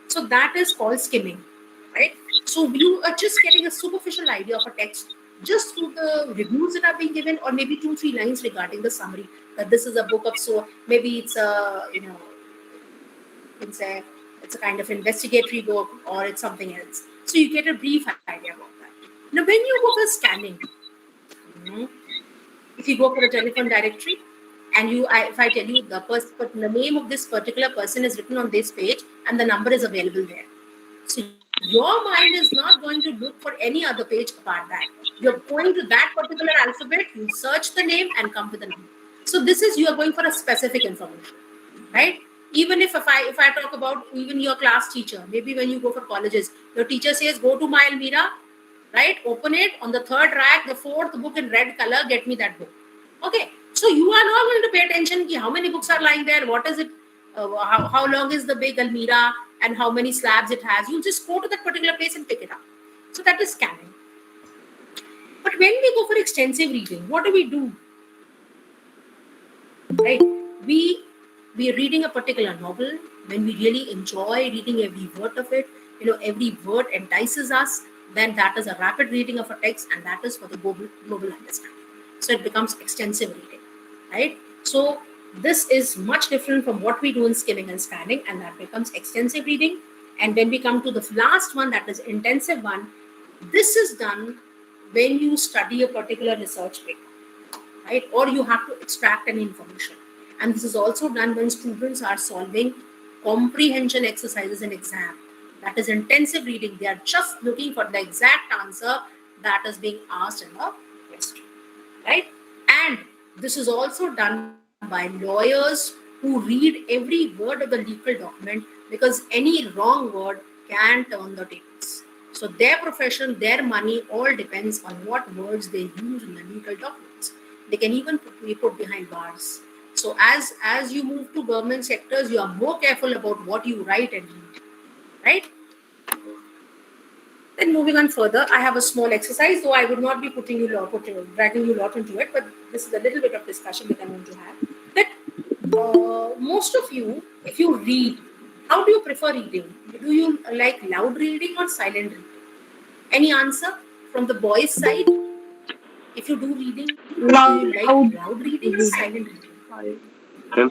So that is called skimming, right? So you are just getting a superficial idea of a text just through the reviews that are being given, or maybe 2-3 lines regarding the summary that this is a book of, so maybe it's a it's a kind of investigatory book or it's something else. So you get a brief idea about that. Now, when you go for scanning, if you go for a telephone directory, and if I tell you the name of this particular person is written on this page and the number is available there. So your mind is not going to look for any other page apart that. You're going to that particular alphabet, you search the name and come with the number. So this is, you are going for a specific information, right? Even if I talk about even your class teacher, maybe when you go for colleges, your teacher says, go to my Almira, right? Open it on the 3rd rack, the 4th book in red color, get me that book. Okay. So you are not going to pay attention to how many books are lying there, what is it, how long is the big Almira, and how many slabs it has. You just go to that particular place and pick it up. So that is scanning. But when we go for extensive reading, what do? Right? We are reading a particular novel when we really enjoy reading every word of it. Every word entices us. Then that is a rapid reading of a text, and that is for the global understanding. So it becomes extensive reading, right? So this is much different from what we do in skimming and scanning, and that becomes extensive reading. And when we come to the last one, that is intensive one, this is done when you study a particular research paper, right? Or you have to extract any information. And this is also done when students are solving comprehension exercises in exam. That is intensive reading. They are just looking for the exact answer that is being asked in the question, right? And this is also done by lawyers who read every word of the legal document, because any wrong word can turn the tables. So their profession, their money, all depends on what words they use in the legal documents. They can even be put behind bars. So as you move to government sectors, you are more careful about what you write and read, right? Then moving on further, I have a small exercise, though I would not be dragging you a lot into it, but this is a little bit of discussion that I want to have. That most of you, if you read, how do you prefer reading? Do you like loud reading or silent reading? Any answer from the boys' side? If you do reading, do Loud you like loud reading or reading. silent reading?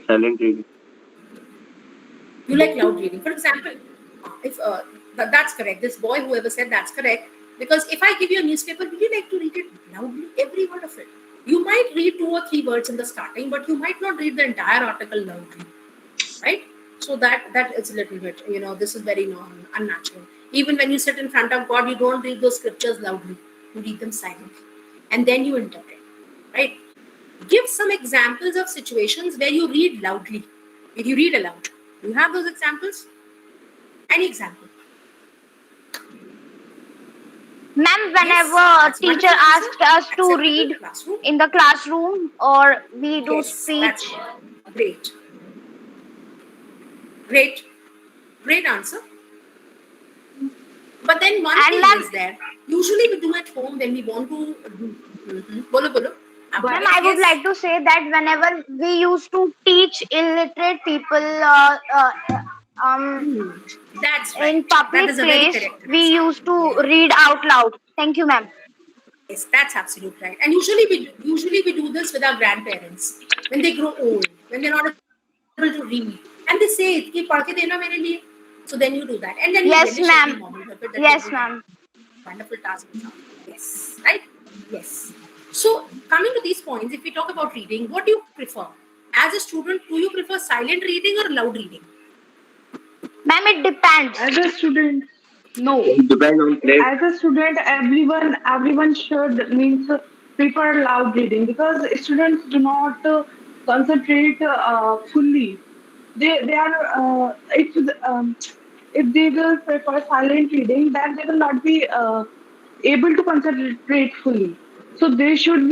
Silent reading. You like loud reading. For example, if that's correct, this boy, whoever said that's correct, because if I give you a newspaper, will you like to read it loudly, every word of it? You might read 2 or 3 words in the starting, but you might not read the entire article loudly, right? So that is a little bit, this is very unnatural. Even when you sit in front of God, you don't read those scriptures loudly. You read them silently, and then you interpret, right? Give some examples of situations where you read loudly, where you read aloud. Do you have those examples? Any example? Ma'am, whenever Yes, a teacher asks us to read classroom. in the classroom or we do Yes, that's speech, great. Great answer. But then one And thing ma'am- is there. Usually we do at home when we want to do. Bolo. ma'am, I would like to say that whenever we used to teach illiterate people That's right. in That public is a very place, correct we answer. used to read out loud. Thank you, ma'am. Yes, that's absolutely right. And usually we do this with our grandparents when they grow old, when they're not able to read, and they say, "Ki padh ke dena mere liye." So then you do that, and then you Yes, relish every ma'am. moment of it. That Yes, you do ma'am. wonderful task. Yes, right? Yes. So coming to these points, if we talk about reading, what do you prefer? As a student, do you prefer silent reading or loud reading? Ma'am, it depends. As a student, no. Depend on place. As a student, everyone should means prefer loud reading because students do not concentrate fully. They are if they will prefer silent reading, then they will not be able to concentrate fully. So they should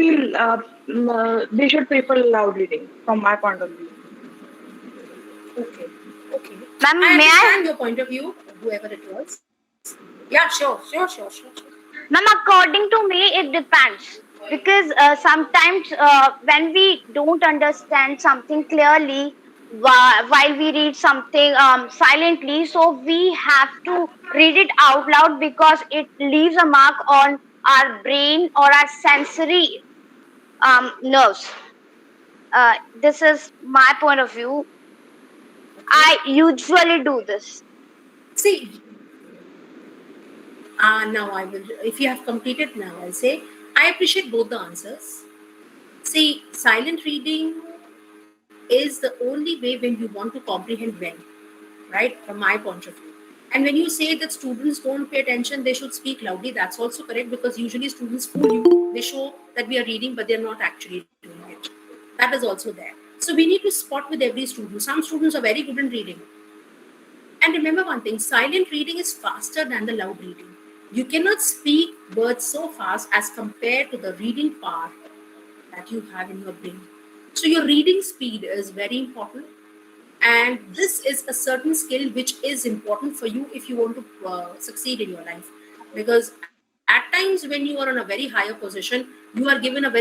prefer loud reading from my point of view. Okay. Ma'am, I may I? understand your point of view, whoever it was. Yeah, sure. Ma'am, according to me, it depends. Because sometimes when we don't understand something clearly while we read something silently, so we have to read it out loud because it leaves a mark on our brain or our sensory nerves. This is my point of view. I usually do this. See, now I will, if you have completed now, I'll say, I appreciate both the answers. See, silent reading is the only way when you want to comprehend well, right? From my point of view. And when you say that students don't pay attention, they should speak loudly, that's also correct because usually students fool you. They show that we are reading, but they're not actually doing it. That is also there. So we need to spot with every student. Some students are very good in reading. And remember one thing, silent reading is faster than the loud reading. You cannot speak words so fast as compared to the reading power that you have in your brain. So your reading speed is very important. And this is a certain skill which is important for you if you want to succeed in your life. Because at times when you are in a very higher position, you are given you're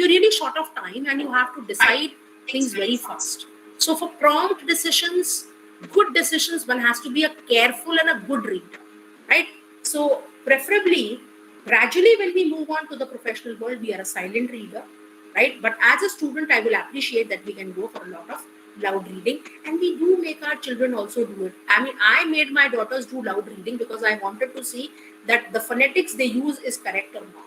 really short of time and you have to decide things very fast. So for prompt decisions, good decisions, one has to be a careful and a good reader, right? So preferably, gradually when we move on to the professional world, we are a silent reader, right? But as a student, I will appreciate that we can go for a lot of loud reading, and we do make our children also do it. I mean, I made my daughters do loud reading because I wanted to see that the phonetics they use is correct or not.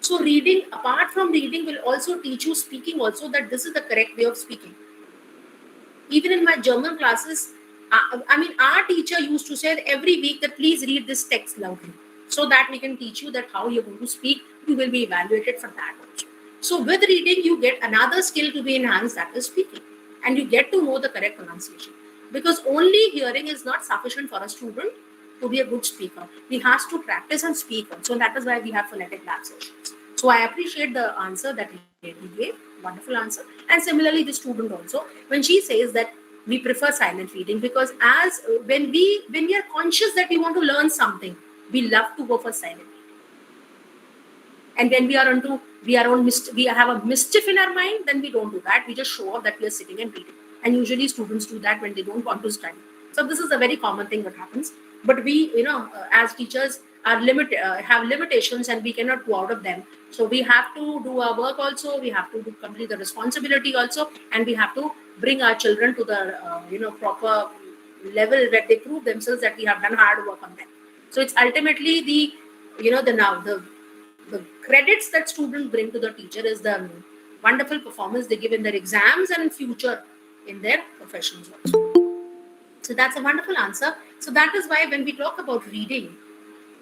So reading, apart from reading, will also teach you speaking also, that this is the correct way of speaking. Even in my German classes, our teacher used to say every week that please read this text loudly, so that we can teach you that how you're going to speak. You will be evaluated for that also. So with reading, you get another skill to be enhanced, that is speaking, and you get to know the correct pronunciation. Because only hearing is not sufficient for a student to be a good speaker. He has to practice and speak also. That is why we have phonetic lab sessions. So I appreciate the answer that he gave. Wonderful answer. And similarly, the student also, when she says that we prefer silent reading, because as when we are conscious that we want to learn something, we love to go for silent reading. And when we have a mischief in our mind, then we don't do that. We just show off that we are sitting and reading. And usually students do that when they don't want to study. So this is a very common thing that happens. But we, as teachers, have limitations and we cannot go out of them. So we have to do our work also. We have to complete the responsibility also, and we have to bring our children to the proper level where they prove themselves that we have done hard work on them. So it's ultimately the credits that students bring to the teacher is the wonderful performance they give in their exams and in future in their professions also. So that's a wonderful answer. So that is why when we talk about reading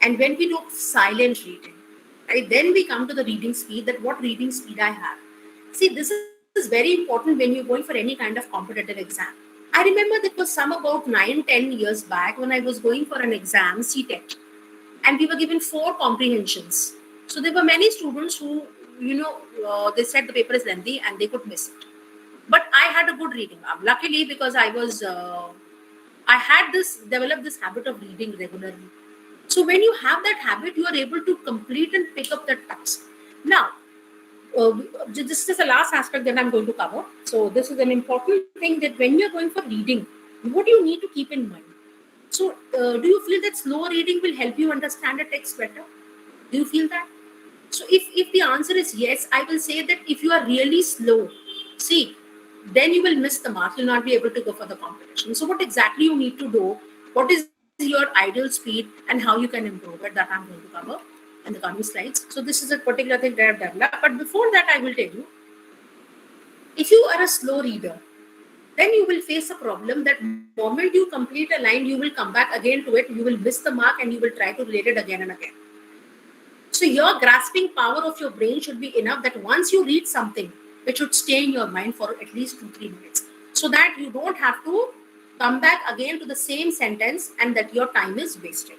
and when we do silent reading, right, then we come to the reading speed, that what reading speed I have. See, this is very important when you're going for any kind of competitive exam. I remember that was some about 9-10 years back when I was going for an exam, CTET, and we were given 4 comprehensions. So there were many students who, they said the paper is lengthy and they could miss it. But I had a good reading. Luckily, because I had developed this habit of reading regularly. So when you have that habit, you are able to complete and pick up the text. Now, this is the last aspect that I'm going to cover. So this is an important thing, that when you're going for reading, what do you need to keep in mind? So do you feel that slow reading will help you understand a text better? Do you feel that? So if the answer is yes, I will say that if you are really slow, then you will miss the mark. You'll not be able to go for the competition. So what exactly you need to do, what is your ideal speed and how you can improve it, that I'm going to cover in the coming slides. So this is a particular thing that I've developed. But before that, I will tell you, if you are a slow reader, then you will face a problem that moment you complete a line, you will come back again to it, you will miss the mark and you will try to relate it again and again. So your grasping power of your brain should be enough that once you read something, it should stay in your mind for at least 2-3 minutes, so that you don't have to come back again to the same sentence and that your time is wasted,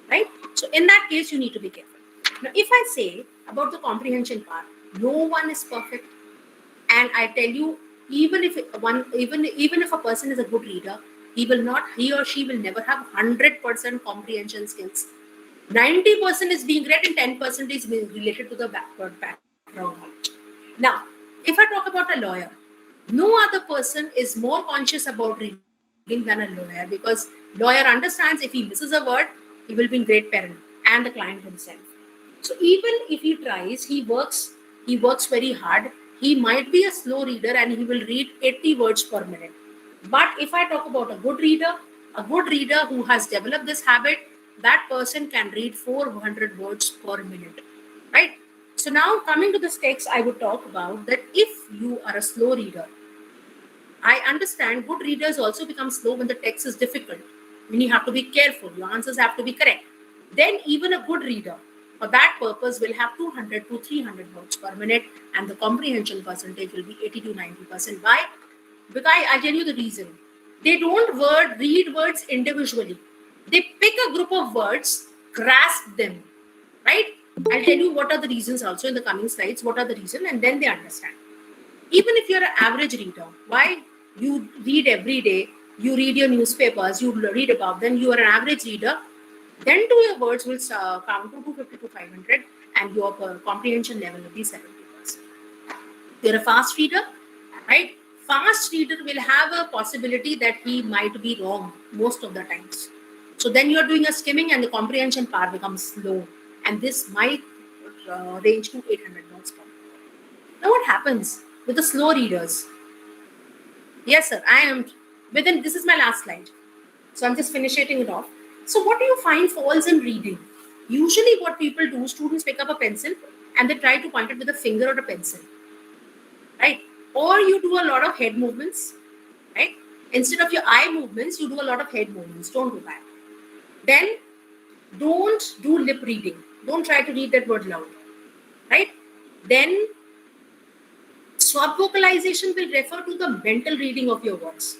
right? So in that case, you need to be careful. Now, if I say about the comprehension part, no one is perfect. And I tell you, even if a person is a good reader, he or she will never have 100% comprehension skills. 90% is being read and 10% is being related to the background knowledge. Now, if I talk about a lawyer, no other person is more conscious about reading than a lawyer, because lawyer understands if he misses a word, he will be in great peril, and the client himself. So even if he tries, he works very hard. He might be a slow reader and he will read 80 words per minute. But if I talk about a good reader who has developed this habit, that person can read 400 words per minute, right? So now coming to this text, I would talk about that if you are a slow reader, I understand good readers also become slow when the text is difficult, when you have to be careful, your answers have to be correct. Then even a good reader, for that purpose, will have 200 to 300 words per minute, and the comprehension percentage will be 80 to 90%. Why? Because I tell you the reason. They don't read words individually. They pick a group of words, grasp them, right? I'll tell you what are the reasons also in the coming slides, what are the reasons, and then they understand. Even if you're an average reader, why? You read every day, you read your newspapers, you read about them, you are an average reader, then your words will count to 250 to 500 and your comprehension level will be 70%. You're a fast reader, right? Fast reader will have a possibility that he might be wrong most of the times. So then you're doing a skimming and the comprehension part becomes slow. And this might range to 800 words per minute. Now what happens with the slow readers? Yes, sir, this is my last slide. So I'm just finishing it off. So what do you find falls in reading? Usually what people do, students pick up a pencil and they try to point it with a finger or a pencil, right? Or you do a lot of head movements, right? Instead of your eye movements, you do a lot of head movements. Don't do that. Then don't do lip reading. Don't try to read that word loud, right? Then swab vocalization will refer to the mental reading of your words,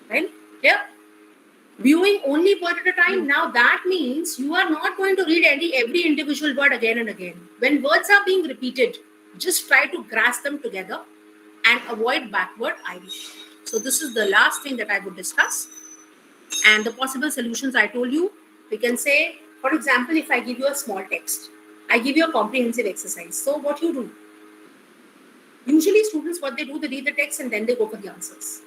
right? Yeah. Viewing only word at a time. Now that means you are not going to read every individual word again and again. When words are being repeated, just try to grasp them together and avoid backward Irish. So this is the last thing that I would discuss. And the possible solutions I told you, we can say, for example, if I give you a small text, I give you a comprehensive exercise. So what you do? Usually students, what they do, they read the text and then they go for the answers.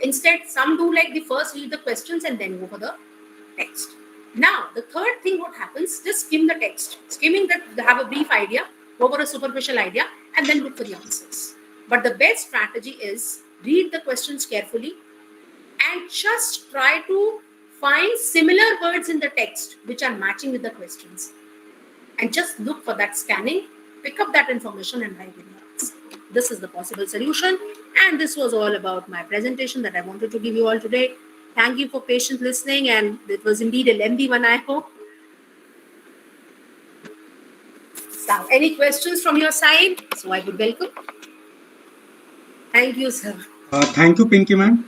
Instead, some do like they first read the questions and then go for the text. Now, the third thing what happens, just skim the text. Skimming that, have a brief idea, go over a superficial idea, and then look for the answers. But the best strategy is read the questions carefully and just try to find similar words in the text which are matching with the questions. And just look for that scanning, pick up that information and write it down. This is the possible solution. And this was all about my presentation that I wanted to give you all today. Thank you for patient listening, and it was indeed a lengthy one, I hope. So, any questions from your side? So I would welcome. Thank you, sir. Thank you, Pinky ma'am,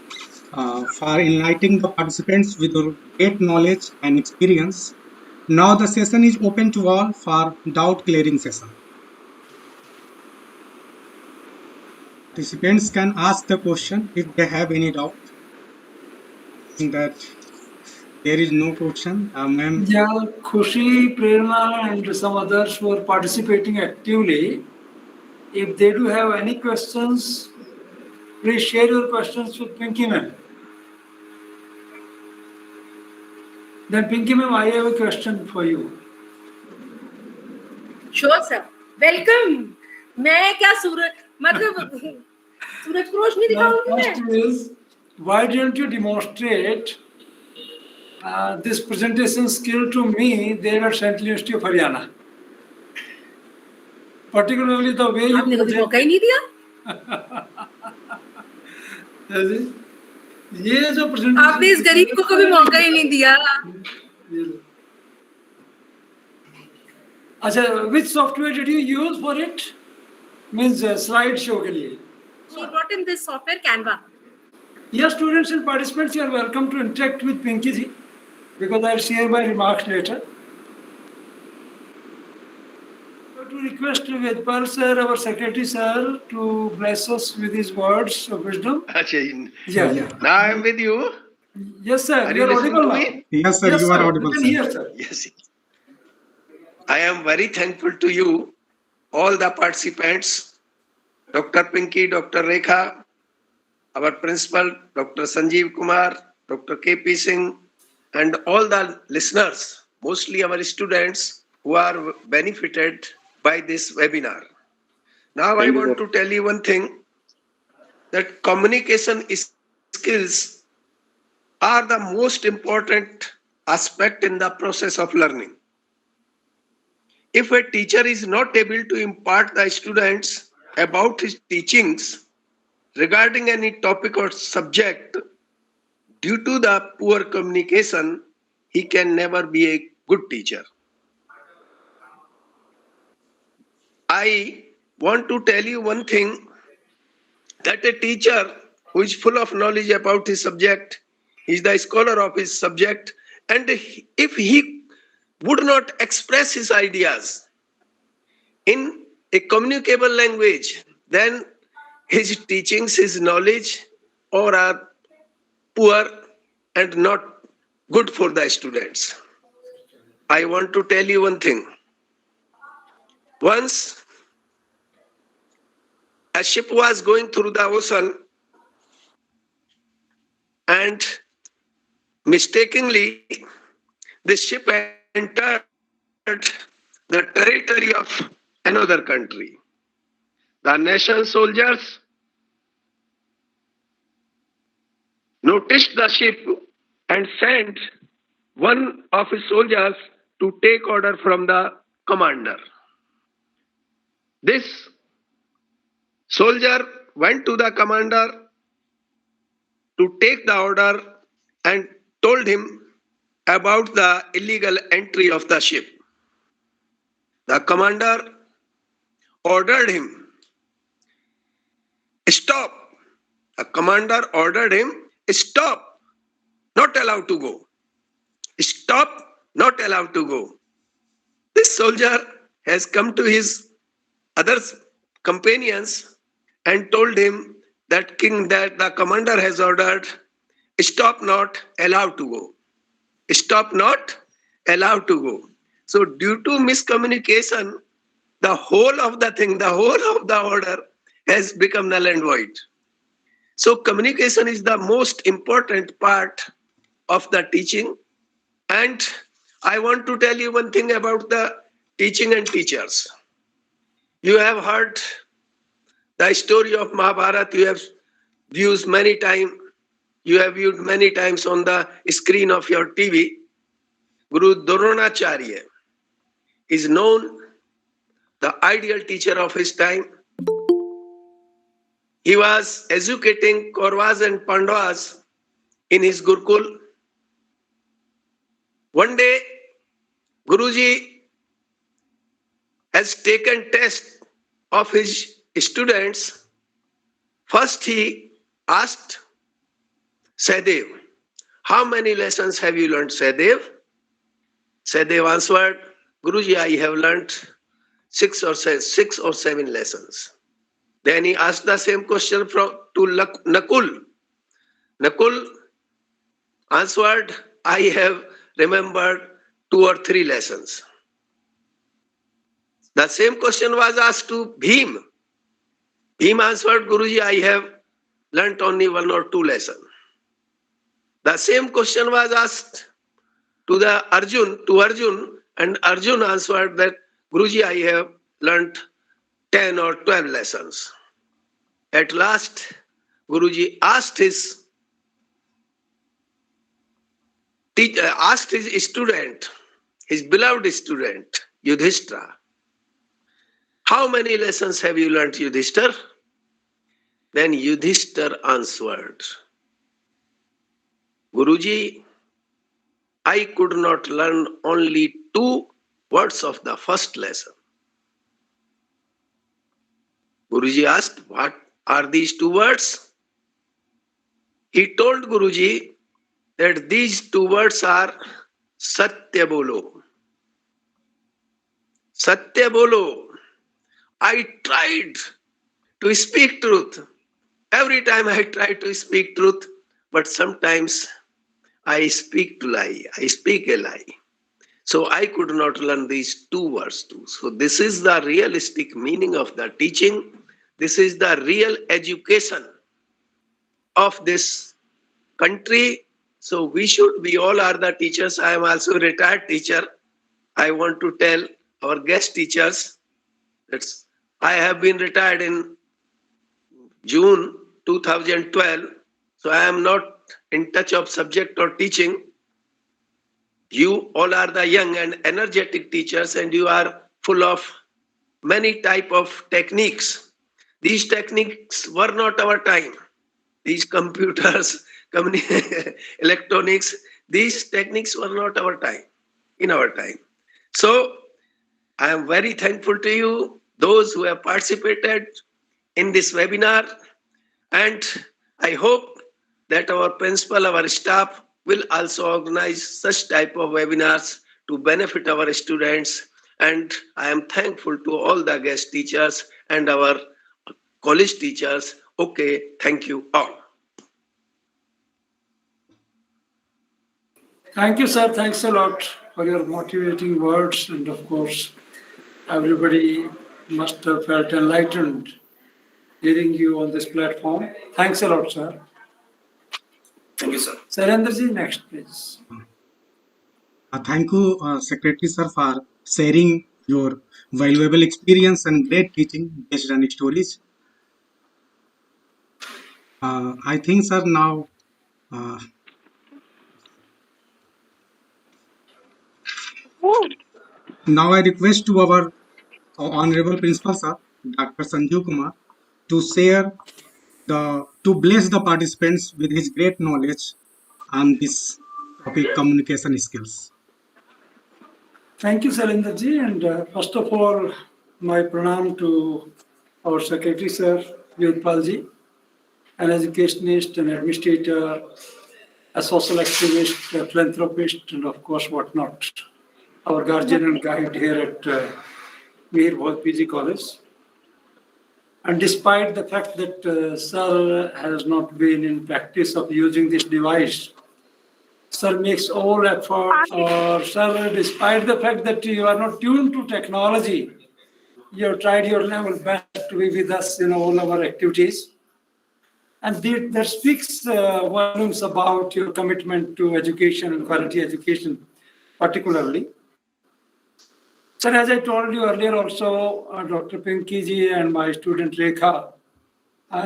for enlightening the participants with your great knowledge and experience. Now the session is open to all for doubt clearing session. Participants can ask the question if they have any doubt. That there is no question, ma'am. Yeah, Khushi, Prerna, and some others who are participating actively. If they do have any questions, please share your questions with Pinky ma'am. Then Pinky ma'am, I have a question for you. Sure, sir. Welcome. मैं क्या सूरज मतलब सूरज को रोशनी दिखाऊंगी मैं. First is, why don't you demonstrate this presentation skill to me there at Central University of Haryana? Particularly the way you आपने कभी मौका ही नहीं दिया. ये जो presentation आपने इस गरीब को कभी मौका ही नहीं दिया. अच्छा, which software did you use for it? Means slide show के लिए. She brought in this software Canva. Yes, students and participants, you are welcome to interact with Pinky ji, because I will share my remarks later. To request Vedpal sir, our secretary sir, to bless us with his words of wisdom. Yeah. Now I am with you. Yes, sir. Are You are listening audible to now. me? Yes, sir, Yes, you sir. are audible, You can sir. hear, sir. Yes. I am very thankful to you, all the participants, Dr. Pinky, Dr. Rekha, our principal, Dr. Sanjeev Kumar, Dr. KP Singh, and all the listeners, mostly our students who are benefited by this webinar. Now I want to tell you one thing, that communication skills are the most important aspect in the process of learning. If a teacher is not able to impart the students about his teachings regarding any topic or subject, due to the poor communication, he can never be a good teacher. I want to tell you one thing, that a teacher who is full of knowledge about his subject, he is the scholar of his subject, and if he would not express his ideas in a communicable language, then his teachings, his knowledge, or are poor and not good for the students. I want to tell you one thing. Once a ship was going through the ocean and mistakenly the ship entered the territory of another country. The nation soldiers noticed the ship and sent one of his soldiers to take order from the commander. This soldier went to the commander to take the order and told him about the illegal entry of the ship. The commander ordered him, stop. The commander ordered him, stop, not allowed to go. Stop, not allowed to go. This soldier has come to his other companions and told him that the commander has ordered, stop, not allowed to go. Stop, not allowed to go. So due to miscommunication, the whole of the thing, the whole of the order has become null and void. So communication is the most important part of the teaching, and I want to tell you one thing about the teaching and teachers. You have heard the story of Mahabharata. You have used many times. You have viewed many times on the screen of your TV. Guru Dronacharya is known the ideal teacher of his time. He was educating Kauravas and Pandavas in his Gurukul. One day, Guruji has taken test of his students. First, he asked Sahadev, how many lessons have you learned, Sahadev? Sahadev answered, Guruji, I have learned six or seven lessons. Then he asked the same question to Nakul. Nakul answered, I have remembered 2 or 3 lessons. The same question was asked to Bhim. Bhim answered, Guruji, I have learnt only 1 or 2 lessons. The same question was asked to Arjun, and Arjun answered that, Guruji, I have learnt 10 or 12 lessons. At last, Guruji asked his student, his beloved student, Yudhishthira, how many lessons have you learnt, Yudhishthira? Then Yudhishthira answered, Guruji, I could not learn only 2 words of the first lesson. Guruji asked, what are these 2 words? He told Guruji that these 2 words are Satya Bolo. Satya Bolo. I tried to speak truth. Every time I try to speak truth, but sometimes I speak to lie. I speak a lie. So I could not learn these 2 words too. So this is the realistic meaning of the teaching. This is the real education of this country. So we all are the teachers. I am also a retired teacher. I want to tell our guest teachers that I have been retired in June 2012. So I am not in touch of subject or teaching. You all are the young and energetic teachers, and you are full of many type of techniques. These techniques were not our time. These computers, electronics, these techniques were not our time, in our time. So I am very thankful to you, those who have participated in this webinar, and I hope that our principal, our staff will also organize such type of webinars to benefit our students. And I am thankful to all the guest teachers and our college teachers. Okay, thank you all. Thank you, sir. Thanks a lot for your motivating words. And of course, everybody must have felt enlightened hearing you on this platform. Thanks a lot, sir. Thank you, sir. Sarendraji, next, please. Thank you, Secretary Sir, for sharing your valuable experience and great teaching based on stories. I think, sir, now I request to our Honorable Principal, sir, Dr. Sanjeev Kumar, to share to bless the participants with his great knowledge on this topic, communication skills. Thank you, Sarendraji. And first of all, my pranam to our Secretary, Sir, Yudhpalji, an educationist, an administrator, a social activist, a philanthropist, and of course, whatnot. Our guardian and guide here at Mihir Bhagat PG College. And despite the fact that Sir has not been in practice of using this device, Sir makes all effort, or Sir, despite the fact that you are not tuned to technology, you have tried your level best to be with us in all our activities. And that speaks volumes about your commitment to education and quality education. particularly. Sir, as I told you earlier also, Dr. Pinky ji and my student Rekha,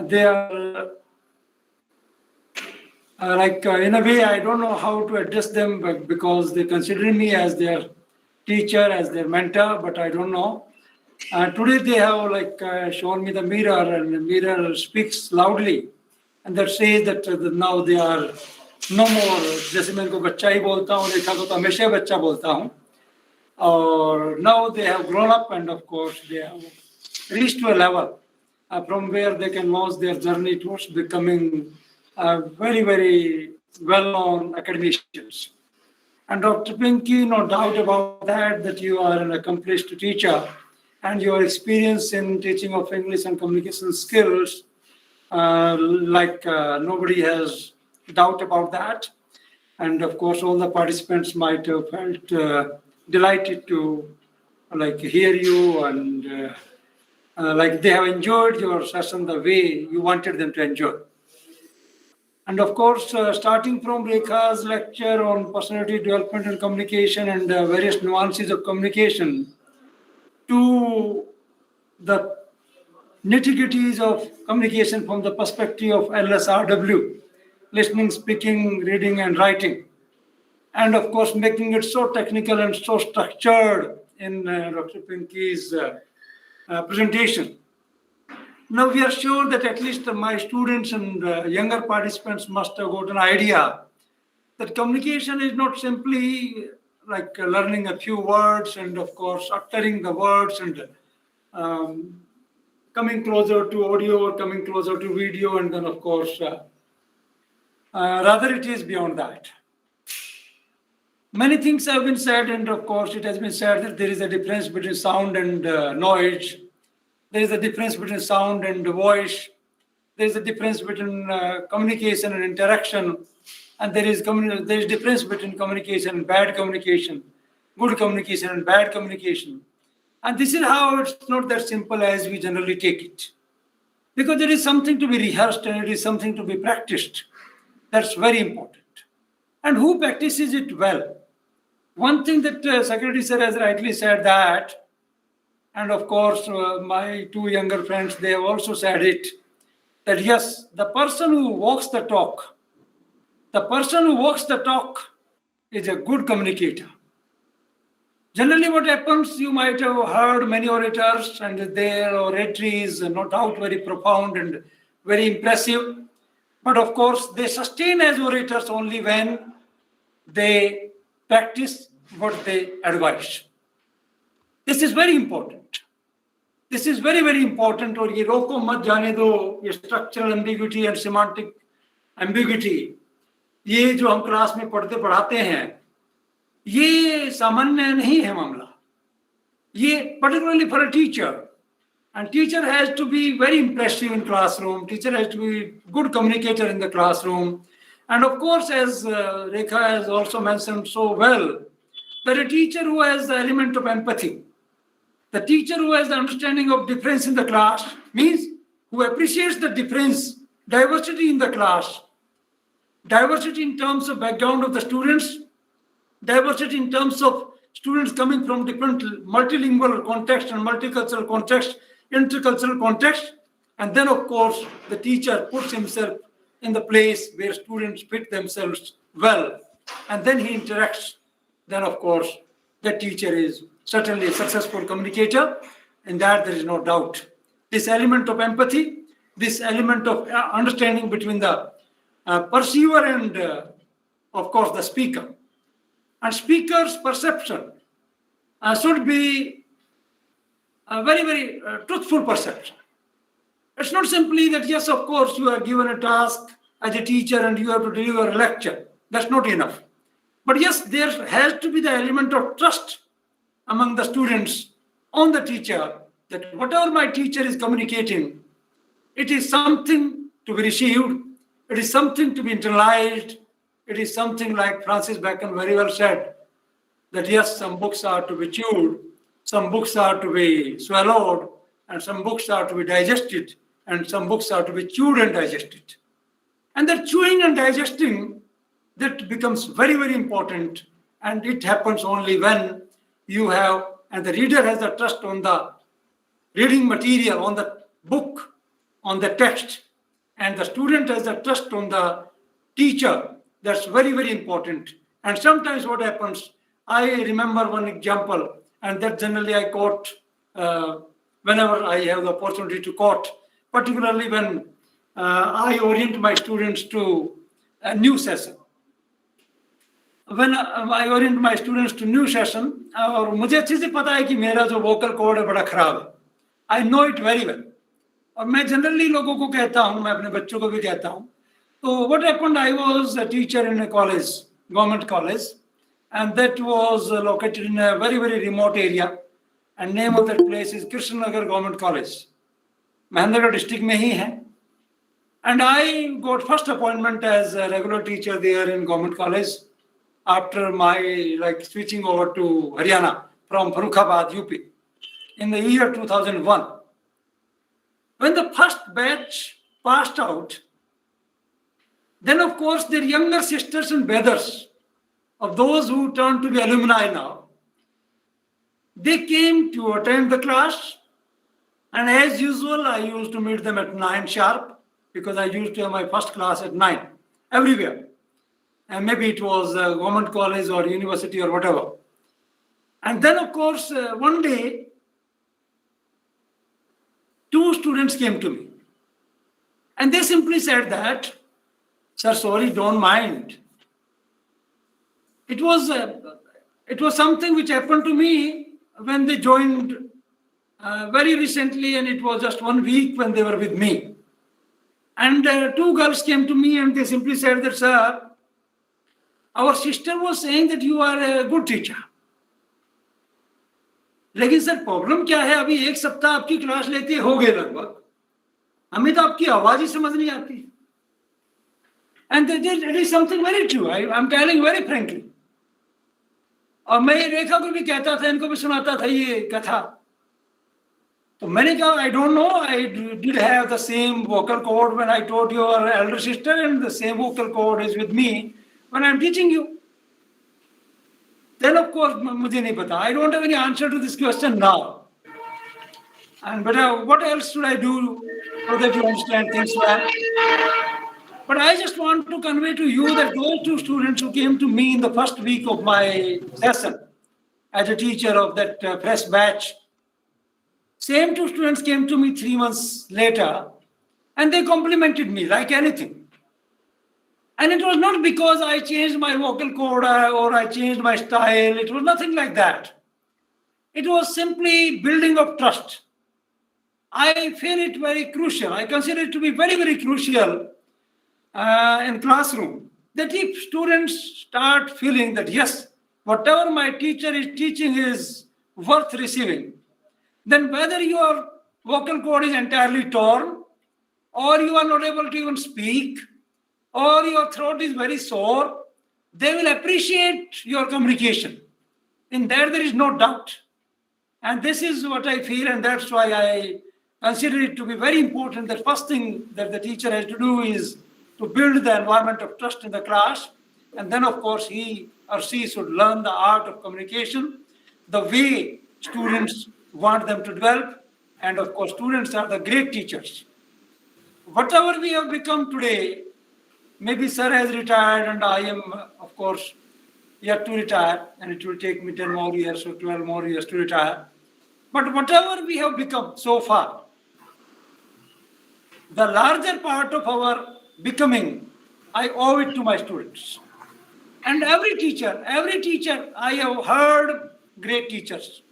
they are in a way, I don't know how to address them, but because they consider me as their teacher, as their mentor, but I don't know. Today they have shown me the mirror, and the mirror speaks loudly, and that says that now they are no more. जैसे मैं इनको बच्चा ही बोलता हूँ, रेखा को तो हमेशा बच्चा बोलता हूँ. Or now they have grown up, and of course they have reached to a level from where they can launch their journey towards becoming very, very well-known academicians. And Dr. Pinky, no doubt about that you are an accomplished teacher, and your experience in teaching of English and communication skills, nobody has doubt about that. And of course, all the participants might have felt delighted to hear you, and they have enjoyed your session the way you wanted them to enjoy. And of course, starting from Rekha's lecture on personality development and communication and various nuances of communication to the nitty-gritties of communication from the perspective of LSRW, listening, speaking, reading, and writing. And of course, making it so technical and so structured in Dr. Pinky's presentation. Now we are sure that at least my students and younger participants must have got an idea that communication is not simply like learning a few words and of course uttering the words and coming closer to audio or coming closer to video, and then of course rather it is beyond that. Many things have been said, and of course it has been said that there is a difference between sound and noise. There is a difference between sound and voice. There is a difference between communication and interaction. And there is difference between communication and bad communication, good communication and bad communication. And this is how it's not that simple as we generally take it. Because there is something to be rehearsed and it is something to be practiced. That's very important. And who practices it well? One thing that Secretary Sir has rightly said that, and of course, my two younger friends, they have also said it, that yes, the person who walks the talk is a good communicator. Generally what happens, you might have heard many orators, and their oratory is no doubt very profound and very impressive. But of course, they sustain as orators only when they practice what they advise. This is very important. This is very, very important. और ये रोको मत जाने दो, ये structural ambiguity and semantic ambiguity, ये जो हम क्लास में पढ़ाते हैं, ये सामान्य नहीं है मामला. ये particularly for a teacher. And teacher has to be very impressive in classroom. Teacher has to be good communicator in the classroom. And of course, as Rekha has also mentioned so well, that a teacher who has the element of empathy, the teacher who has the understanding of difference in the class, means who appreciates the difference, diversity in the class, diversity in terms of background of the students, diversity in terms of students coming from different multilingual context and multicultural context, intercultural context, and then of course the teacher puts himself in the place where students fit themselves well, and then he interacts. Then of course the teacher is certainly a successful communicator, and that there is no doubt. This element of empathy, this element of understanding between the perceiver and of course the speaker, and speaker's perception should be a very, very truthful perception. It's not simply that, yes, of course, you are given a task as a teacher and you have to deliver a lecture. That's not enough. But yes, there has to be the element of trust among the students on the teacher, that whatever my teacher is communicating, it is something to be received, it is something to be internalized, it is something like Francis Bacon very well said, that yes, some books are to be chewed, some books are to be swallowed, and some books are to be digested, and some books are to be chewed and digested. And that chewing and digesting, that becomes very, very important And it happens only when you have, and the reader has the trust on the reading material, on the book, on the text, and the student has the trust on the teacher. That's very, very important. And sometimes what happens, I remember one example, and that generally I quote whenever I have the opportunity to quote, particularly when I orient my students to a new session. When I orient my students to new session, और मुझे अच्छे से पता है कि मेरा जो vocal cord है बड़ा खराब है. I know it very well. और मैं जनरली लोगों को कहता हूँ, मैं अपने बच्चों को भी कहता हूँ. So what happened? I was a teacher in a college, government college, and that was located in a very, very remote area. And name of that place is Krishnanagar Government College. Mahendragarh district में ही है. And I got first appointment as a regular teacher there in government college after my switching over to Haryana from Farrukhabad, UP in the year 2001. When the first batch passed out, then of course their younger sisters and brothers of those who turned to be alumni now, they came to attend the class, and as usual I used to meet them at 9 sharp because I used to have my first class at 9 everywhere. And maybe it was a government college or university or whatever. And then of course one day 2 students came to me and they simply said that, "Sir, sorry, don't mind. It was something which happened to me when they joined very recently, and it was just 1 week when they were with me." And 2 girls came to me and they simply said that, "Sir, our sister was saying that you are a good teacher. लेकिन sir problem क्या है, अभी 1 सप्ताह आपकी class लेते हो गए लगभग, हमें तो आपकी आवाज ही समझ नहीं आती." And it is something very true. I'm telling very frankly. और मैं रेखा को भी कहता था, इनको भी सुनाता था ये कथा. तो मैंने कहा, I don't know, I did have the same vocal cord when I taught your elder sister, and the same vocal cord is with me when I'm teaching you. Then of course, मुझे नहीं पता. I don't have any answer to this question now. But what else should I do so that you understand things well? But I just want to convey to you that those 2 students who came to me in the first week of my session as a teacher of that fresh batch, same 2 students came to me 3 months later and they complimented me like anything. And it was not because I changed my vocal cord or I changed my style. It was nothing like that. It was simply building of trust. I feel it very crucial. I consider it to be very, very crucial in classroom, that if students start feeling that, yes, whatever my teacher is teaching is worth receiving, then whether your vocal cord is entirely torn, or you are not able to even speak, or your throat is very sore, they will appreciate your communication. In that, there is no doubt. And this is what I feel, and that's why I consider it to be very important that first thing that the teacher has to do is to build the environment of trust in the class. And then, of course, he or she should learn the art of communication, the way students want them to develop. And of course, students are the great teachers. Whatever we have become today, maybe sir has retired and I am, of course, yet to retire, and it will take me 10 more years or 12 more years to retire. But whatever we have become so far, the larger part of our becoming, I owe it to my students. And every teacher, I have heard great teachers,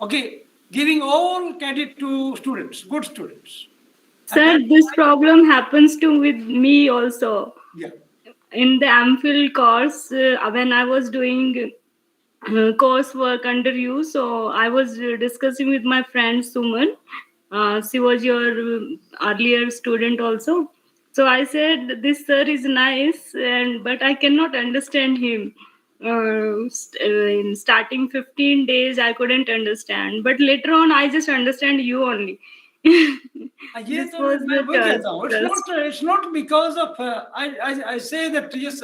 okay, giving all credit to students, good students. Sir, this problem happens to with me also. Yeah. In the MPhil course, when I was doing coursework under you, so I was discussing with my friend Suman. She was your earlier student also. So I said, this sir is nice, but I cannot understand him. In starting 15 days, I couldn't understand. But later on, I just understand you only. Yes, it's not because of, I say that, yes,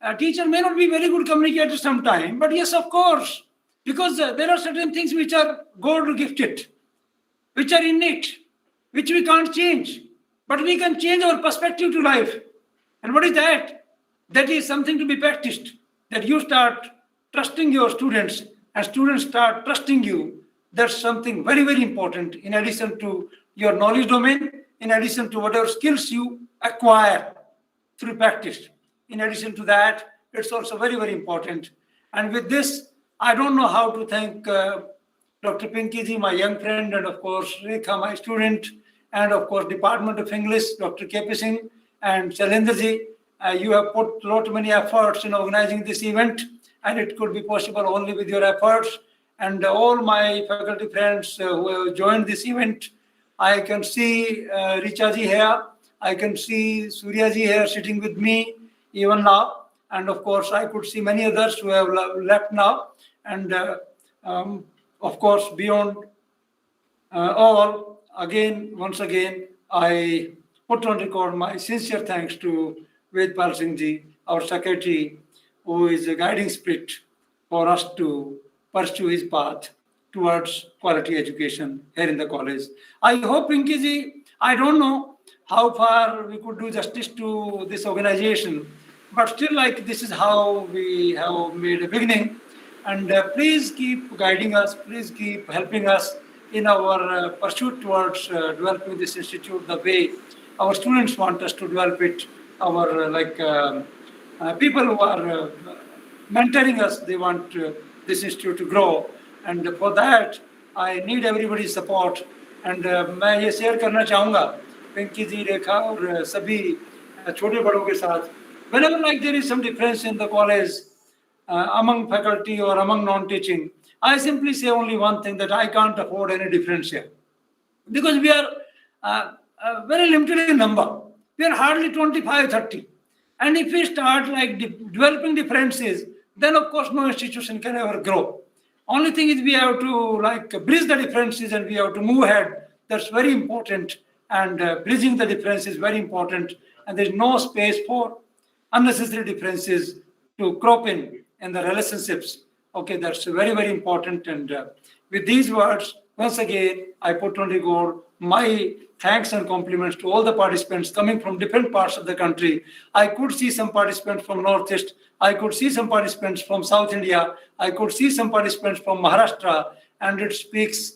a teacher may not be very good communicator sometime, but yes, of course, because there are certain things which are God gifted, which are innate, which we can't change, but we can change our perspective to life. And what is that? That is something to be practiced, that you start trusting your students and students start trusting you. That's something very, very important in addition to your knowledge domain, in addition to whatever skills you acquire through practice. In addition to that, it's also very, very important. And with this, I don't know how to thank Dr. Pinky ji, my young friend, and of course, Rekha, my student, and of course, Department of English, Dr. KP Singh, and Shailendra ji. You have put a lot many efforts in organizing this event, and it could be possible only with your efforts. And all my faculty friends who have joined this event, I can see Richa ji here, I can see Surya ji here sitting with me even now, and of course I could see many others who have left now, and of course beyond all, once again, I put on record my sincere thanks to Vedpal Singh ji, our secretary, who is a guiding spirit for us to pursue his path towards quality education here in the college. I hope, Pinky ji, I don't know how far we could do justice to this organization, but still, like, this is how we have made a beginning. And please keep guiding us, please keep helping us in our pursuit towards developing this institute the way our students want us to develop it. Our people who are mentoring us, they want this institute to grow, and for that I need everybody's support. And मैं ये share करना चाहूँगा पिंकी जी, रेखा और सभी छोटे बड़ों के साथ. Whenever like there is some difference in the college among faculty or among non-teaching, I simply say only one thing, that I can't afford any difference here, because we are very limited in number. We are hardly 25, 30. And if we start like developing differences, then of course no institution can ever grow. Only thing is we have to like bridge the differences and we have to move ahead. That's very important. And bridging the difference is very important. And there's no space for unnecessary differences to crop in the relationships. Okay, that's very, very important. And with these words, once again, I put on record my thanks and compliments to all the participants coming from different parts of the country. I could see some participants from Northeast. I could see some participants from South India. I could see some participants from Maharashtra. And it speaks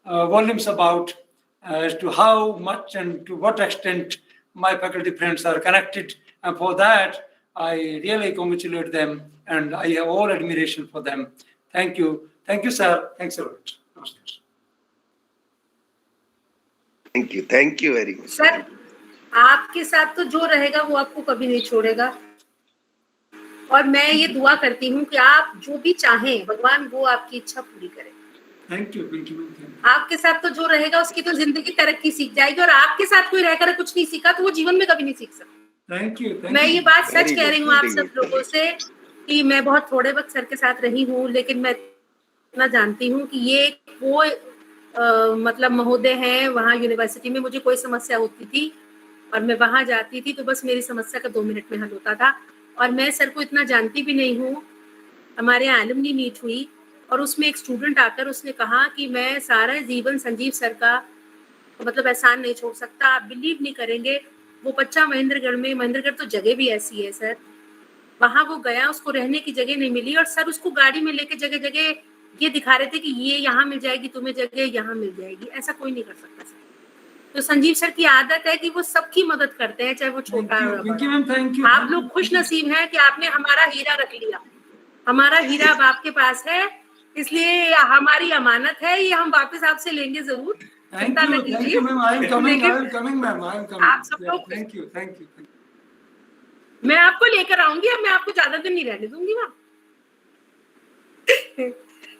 volumes about as to how much and to what extent my faculty friends are connected. And for that, I really congratulate them and I have all admiration for them. Thank you. Thank you, sir. Thanks a lot. Thank you very much. Sir, आपके साथ तो जो रहेगा वो आपको कभी नहीं छोड़ेगा. और मैं ये दुआ करती हूँ कि आप जो भी चाहें, भगवान वो आपकी इच्छा पूरी करे. Thank you. आपके साथ तो जो रहेगा उसकी तो जिंदगी तरक्की सीख जाएगी, और आपके साथ कोई रहकर कुछ नहीं सीखा तो वो जीवन में कभी नहीं सीख सकता. Thank you. मैं ये बात सच कह रही हूँ आप सब लोगों से कि मैं बहुत थोड़े वक्त सर के साथ रही हूँ, लेकिन मैं इतना जानती हूँ कि ये वो मतलब महोदय हैं. वहाँ यूनिवर्सिटी में मुझे कोई समस्या होती थी और मैं वहाँ जाती थी तो बस मेरी समस्या का 2 मिनट में हल होता था. और मैं सर को इतना जानती भी नहीं हूँ. हमारे यहाँ एलुमनी मीट हुई और उसमें एक स्टूडेंट आकर उसने कहा कि मैं सारा जीवन संजीव सर का मतलब एहसान नहीं छोड़ सकता. आप बिलीव नहीं करेंगे, वो बच्चा महेंद्रगढ़ तो जगह भी ऐसी है सर, वहाँ वो गया, उसको रहने की जगह नहीं मिली और सर उसको गाड़ी में लेके जगह जगह ये दिखा रहे थे कि ये यहाँ मिल जाएगी तुम्हें जगह, यहाँ मिल जाएगी. ऐसा कोई नहीं कर सकता सर. तो संजीव सर की आदत है कि वो सबकी मदद करते हैं, चाहे वो छोटा हो. आप लोग खुश नसीब हैं कि आपने हमारा हीरा रख लिया. हमारा हीरा अब आपके पास है, इसलिए हमारी अमानत है, ये हम वापस आपसे लेंगे जरूर. चिंता न कीजिए. आप सब लोग थैंक यू. मैं आपको लेकर आऊंगी, अब मैं आपको ज्यादा दिन नहीं रहने दूंगी वहाँ.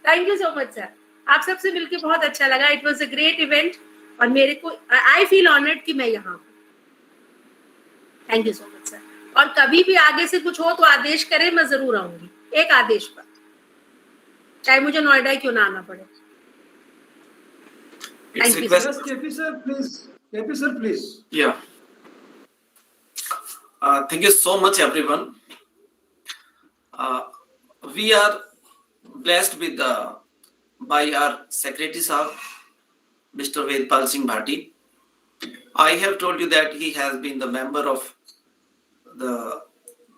Thank you so much sir. आप सबसे मिलकर बहुत अच्छा लगा. It was a great event और मेरे को आई फील ऑनर्ड कि मैं यहाँ हूँ. Thank you so much sir. और कभी भी आगे से कुछ हो तो आदेश करें, मैं जरूर आऊंगी एक आदेश पर, चाहे मुझे नोएडा क्यों ना आना पड़े. Thank you. KP sir, please. Yeah. Thank you so much, everyone. We are blessed with by our Secretary Sir, Mr. Vedpal Singh Bhati. I have told you that he has been the member of the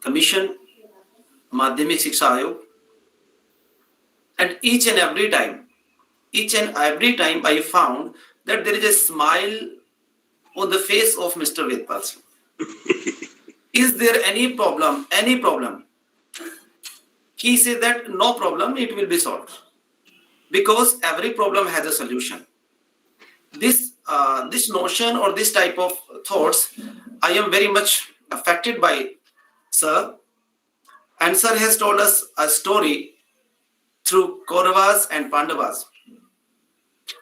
Commission, Madhyamik Shiksha Ayog, and each and every time I found that there is a smile on the face of Mr. Vedpal Singh. Is there any problem? He said that no problem, it will be solved. Because every problem has a solution. This notion or this type of thoughts, I am very much affected by Sir. And Sir has told us a story through Kauravas and Pandavas.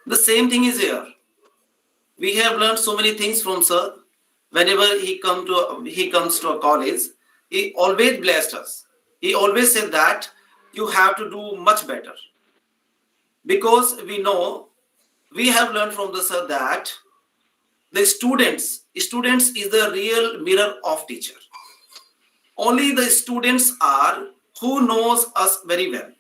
The same thing is here. We have learned so many things from Sir. Whenever he comes to a college, he always blessed us. He always said that you have to do much better. Because we have learned from the Sir that the students is the real mirror of teacher. Only the students are who knows us very well.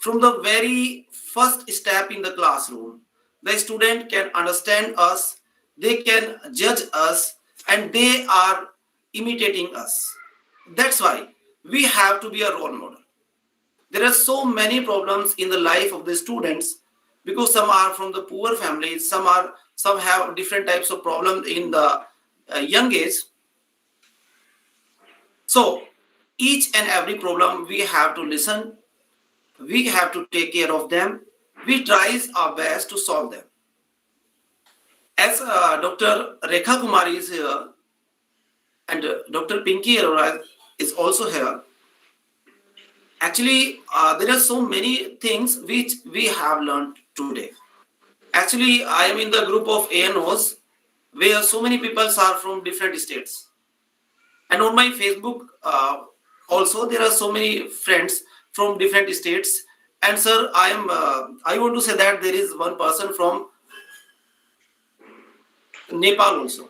From the very first step in the classroom, the student can understand us, they can judge us, and they are imitating us. That's why we have to be a role model. There are so many problems in the life of the students because some are from the poor families, some have different types of problems in the young age. So each and every problem we have to listen, we have to take care of them, we try our best to solve them. As Dr. Rekha Kumari is here and Dr. Pinky Arora is also here, actually there are so many things which we have learned today. Actually, I am in the group of ANOs where so many people are from different states. And on my Facebook also there are so many friends from different states. And Sir, I want to say that there is one person from Nepal also.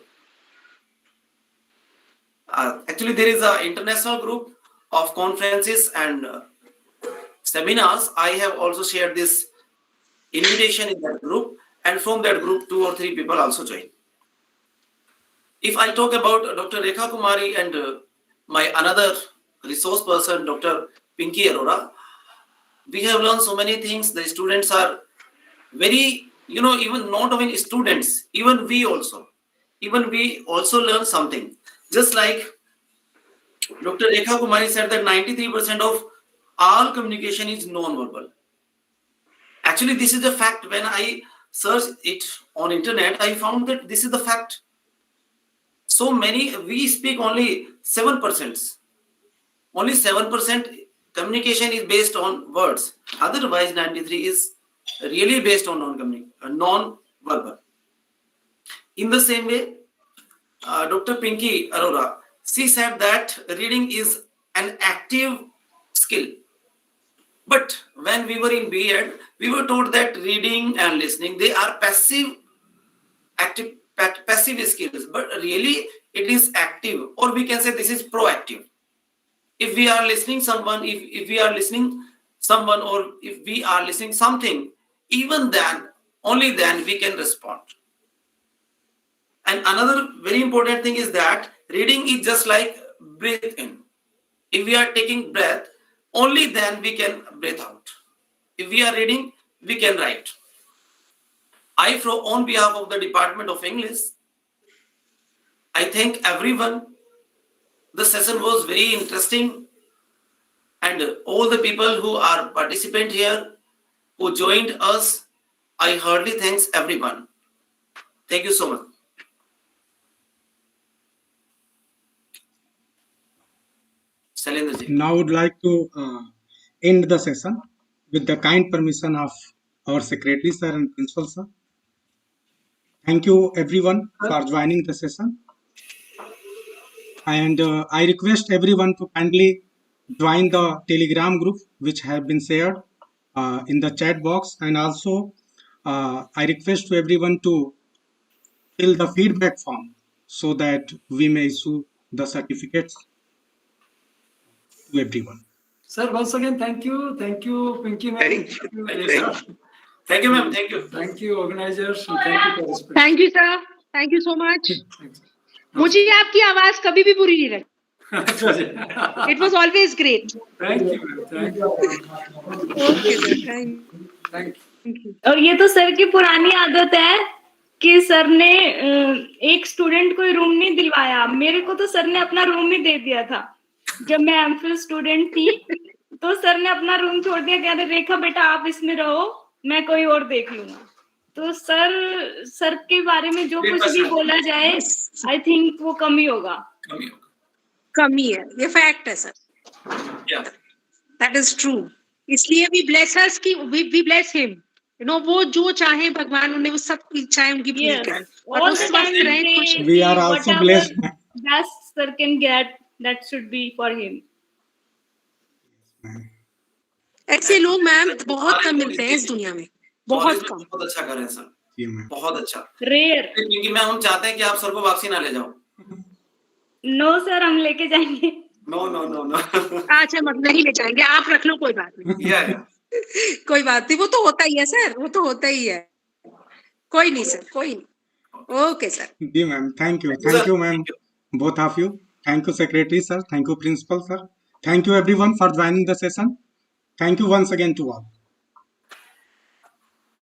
Actually, there is an international group of conferences and seminars. I have also shared this invitation in that group, and from that group 2 or 3 people also join. If I talk about Dr. Rekha Kumari and my another resource person, Dr. Pinky Arora, we have learned so many things. The students are very, even not only students, even we also learn something. Just like Dr. Rekha Kumari said that 93% of all communication is non-verbal. Actually, this is the fact. When I searched it on internet, I found that this is the fact. So many, we speak only 7%. Only 7% communication is based on words. Otherwise, 93 is really based on non-verbal. In the same way, Dr. Pinky Arora, she said that reading is an active skill. But when we were in B.Ed, we were told that reading and listening, they are passive skills. But really, it is active, or we can say this is proactive. If we are listening someone, if we are listening someone, or if we are listening something, even then, only then we can respond. And another very important thing is that reading is just like breathe in. If we are taking breath, only then we can breathe out. If we are reading, we can write. On behalf of the Department of English, I thank everyone. The session was very interesting, and all the people who are participant here, who joined us, I heartily thanks everyone. Thank you so much. Now I would like to end the session with the kind permission of our Secretary Sir and Principal Sir. Thank you everyone for joining the session. And I request everyone to kindly join the Telegram group which have been shared in the chat box. And also I request to everyone to fill the feedback form so that we may issue the certificates to everyone. Sir, once again, thank you, Pinky ma'am. Thank you. Rekha. Thank you, ma'am. Thank you. Thank you, organizers, and thank you, participants. Thank you sir, thank you so much. Thanks. मुझे आपकी आवाज कभी भी बुरी नहीं लगी. अच्छा जी. It was always great. Thank you, ma'am. Thank you. Okay sir, Thank you. और ये तो सर की पुरानी आदत है कि सर ने एक स्टूडेंट को रूम नहीं दिलवाया. मेरे को तो सर ने अपना रूम ही दे दिया था जब मैं एमफिल स्टूडेंट थी. तो सर ने अपना रूम छोड़ दिया, कह रहे रेखा बेटा आप इसमें रहो, मैं कोई और देख लूंगा. तो सर के बारे में जो कुछ भी बोला जाए, आई थिंक वो कम ही होगा. कमी है, ये फैक्ट है सर. That is true. इसलिए वी ब्लेस अस की we bless him. You know, वो जो चाहे भगवान उन्हें वो सब इच्छाएं उनकी पूरी करें और वो स्वस्थ रहें, खुश. We are also blessed. Best sir can get, that should be for him. ऐसे लोग मैम बहुत कम मिलते हैं इस दुनिया में, बहुत कम. बहुत अच्छा कर रहे हैं सर, जी मैम. बहुत अच्छा. रेयर. क्योंकि मैं हम चाहते हैं कि आप सर को वापसी ना ले जाओ. नो सर, हम लेके जाएंगे. No no no no. अच्छा मत, नहीं ले जाएंगे, आप रख लो, कोई बात नहीं. कोई बात नहीं, वो तो होता ही है सर, वो तो होता ही है. कोई नहीं सर, कोई नहीं. Okay sir. जी ma'am, thank you ma'am, both of you. Thank you secretary sir, thank you principal sir, thank you everyone for joining the session. Thank you once again to all.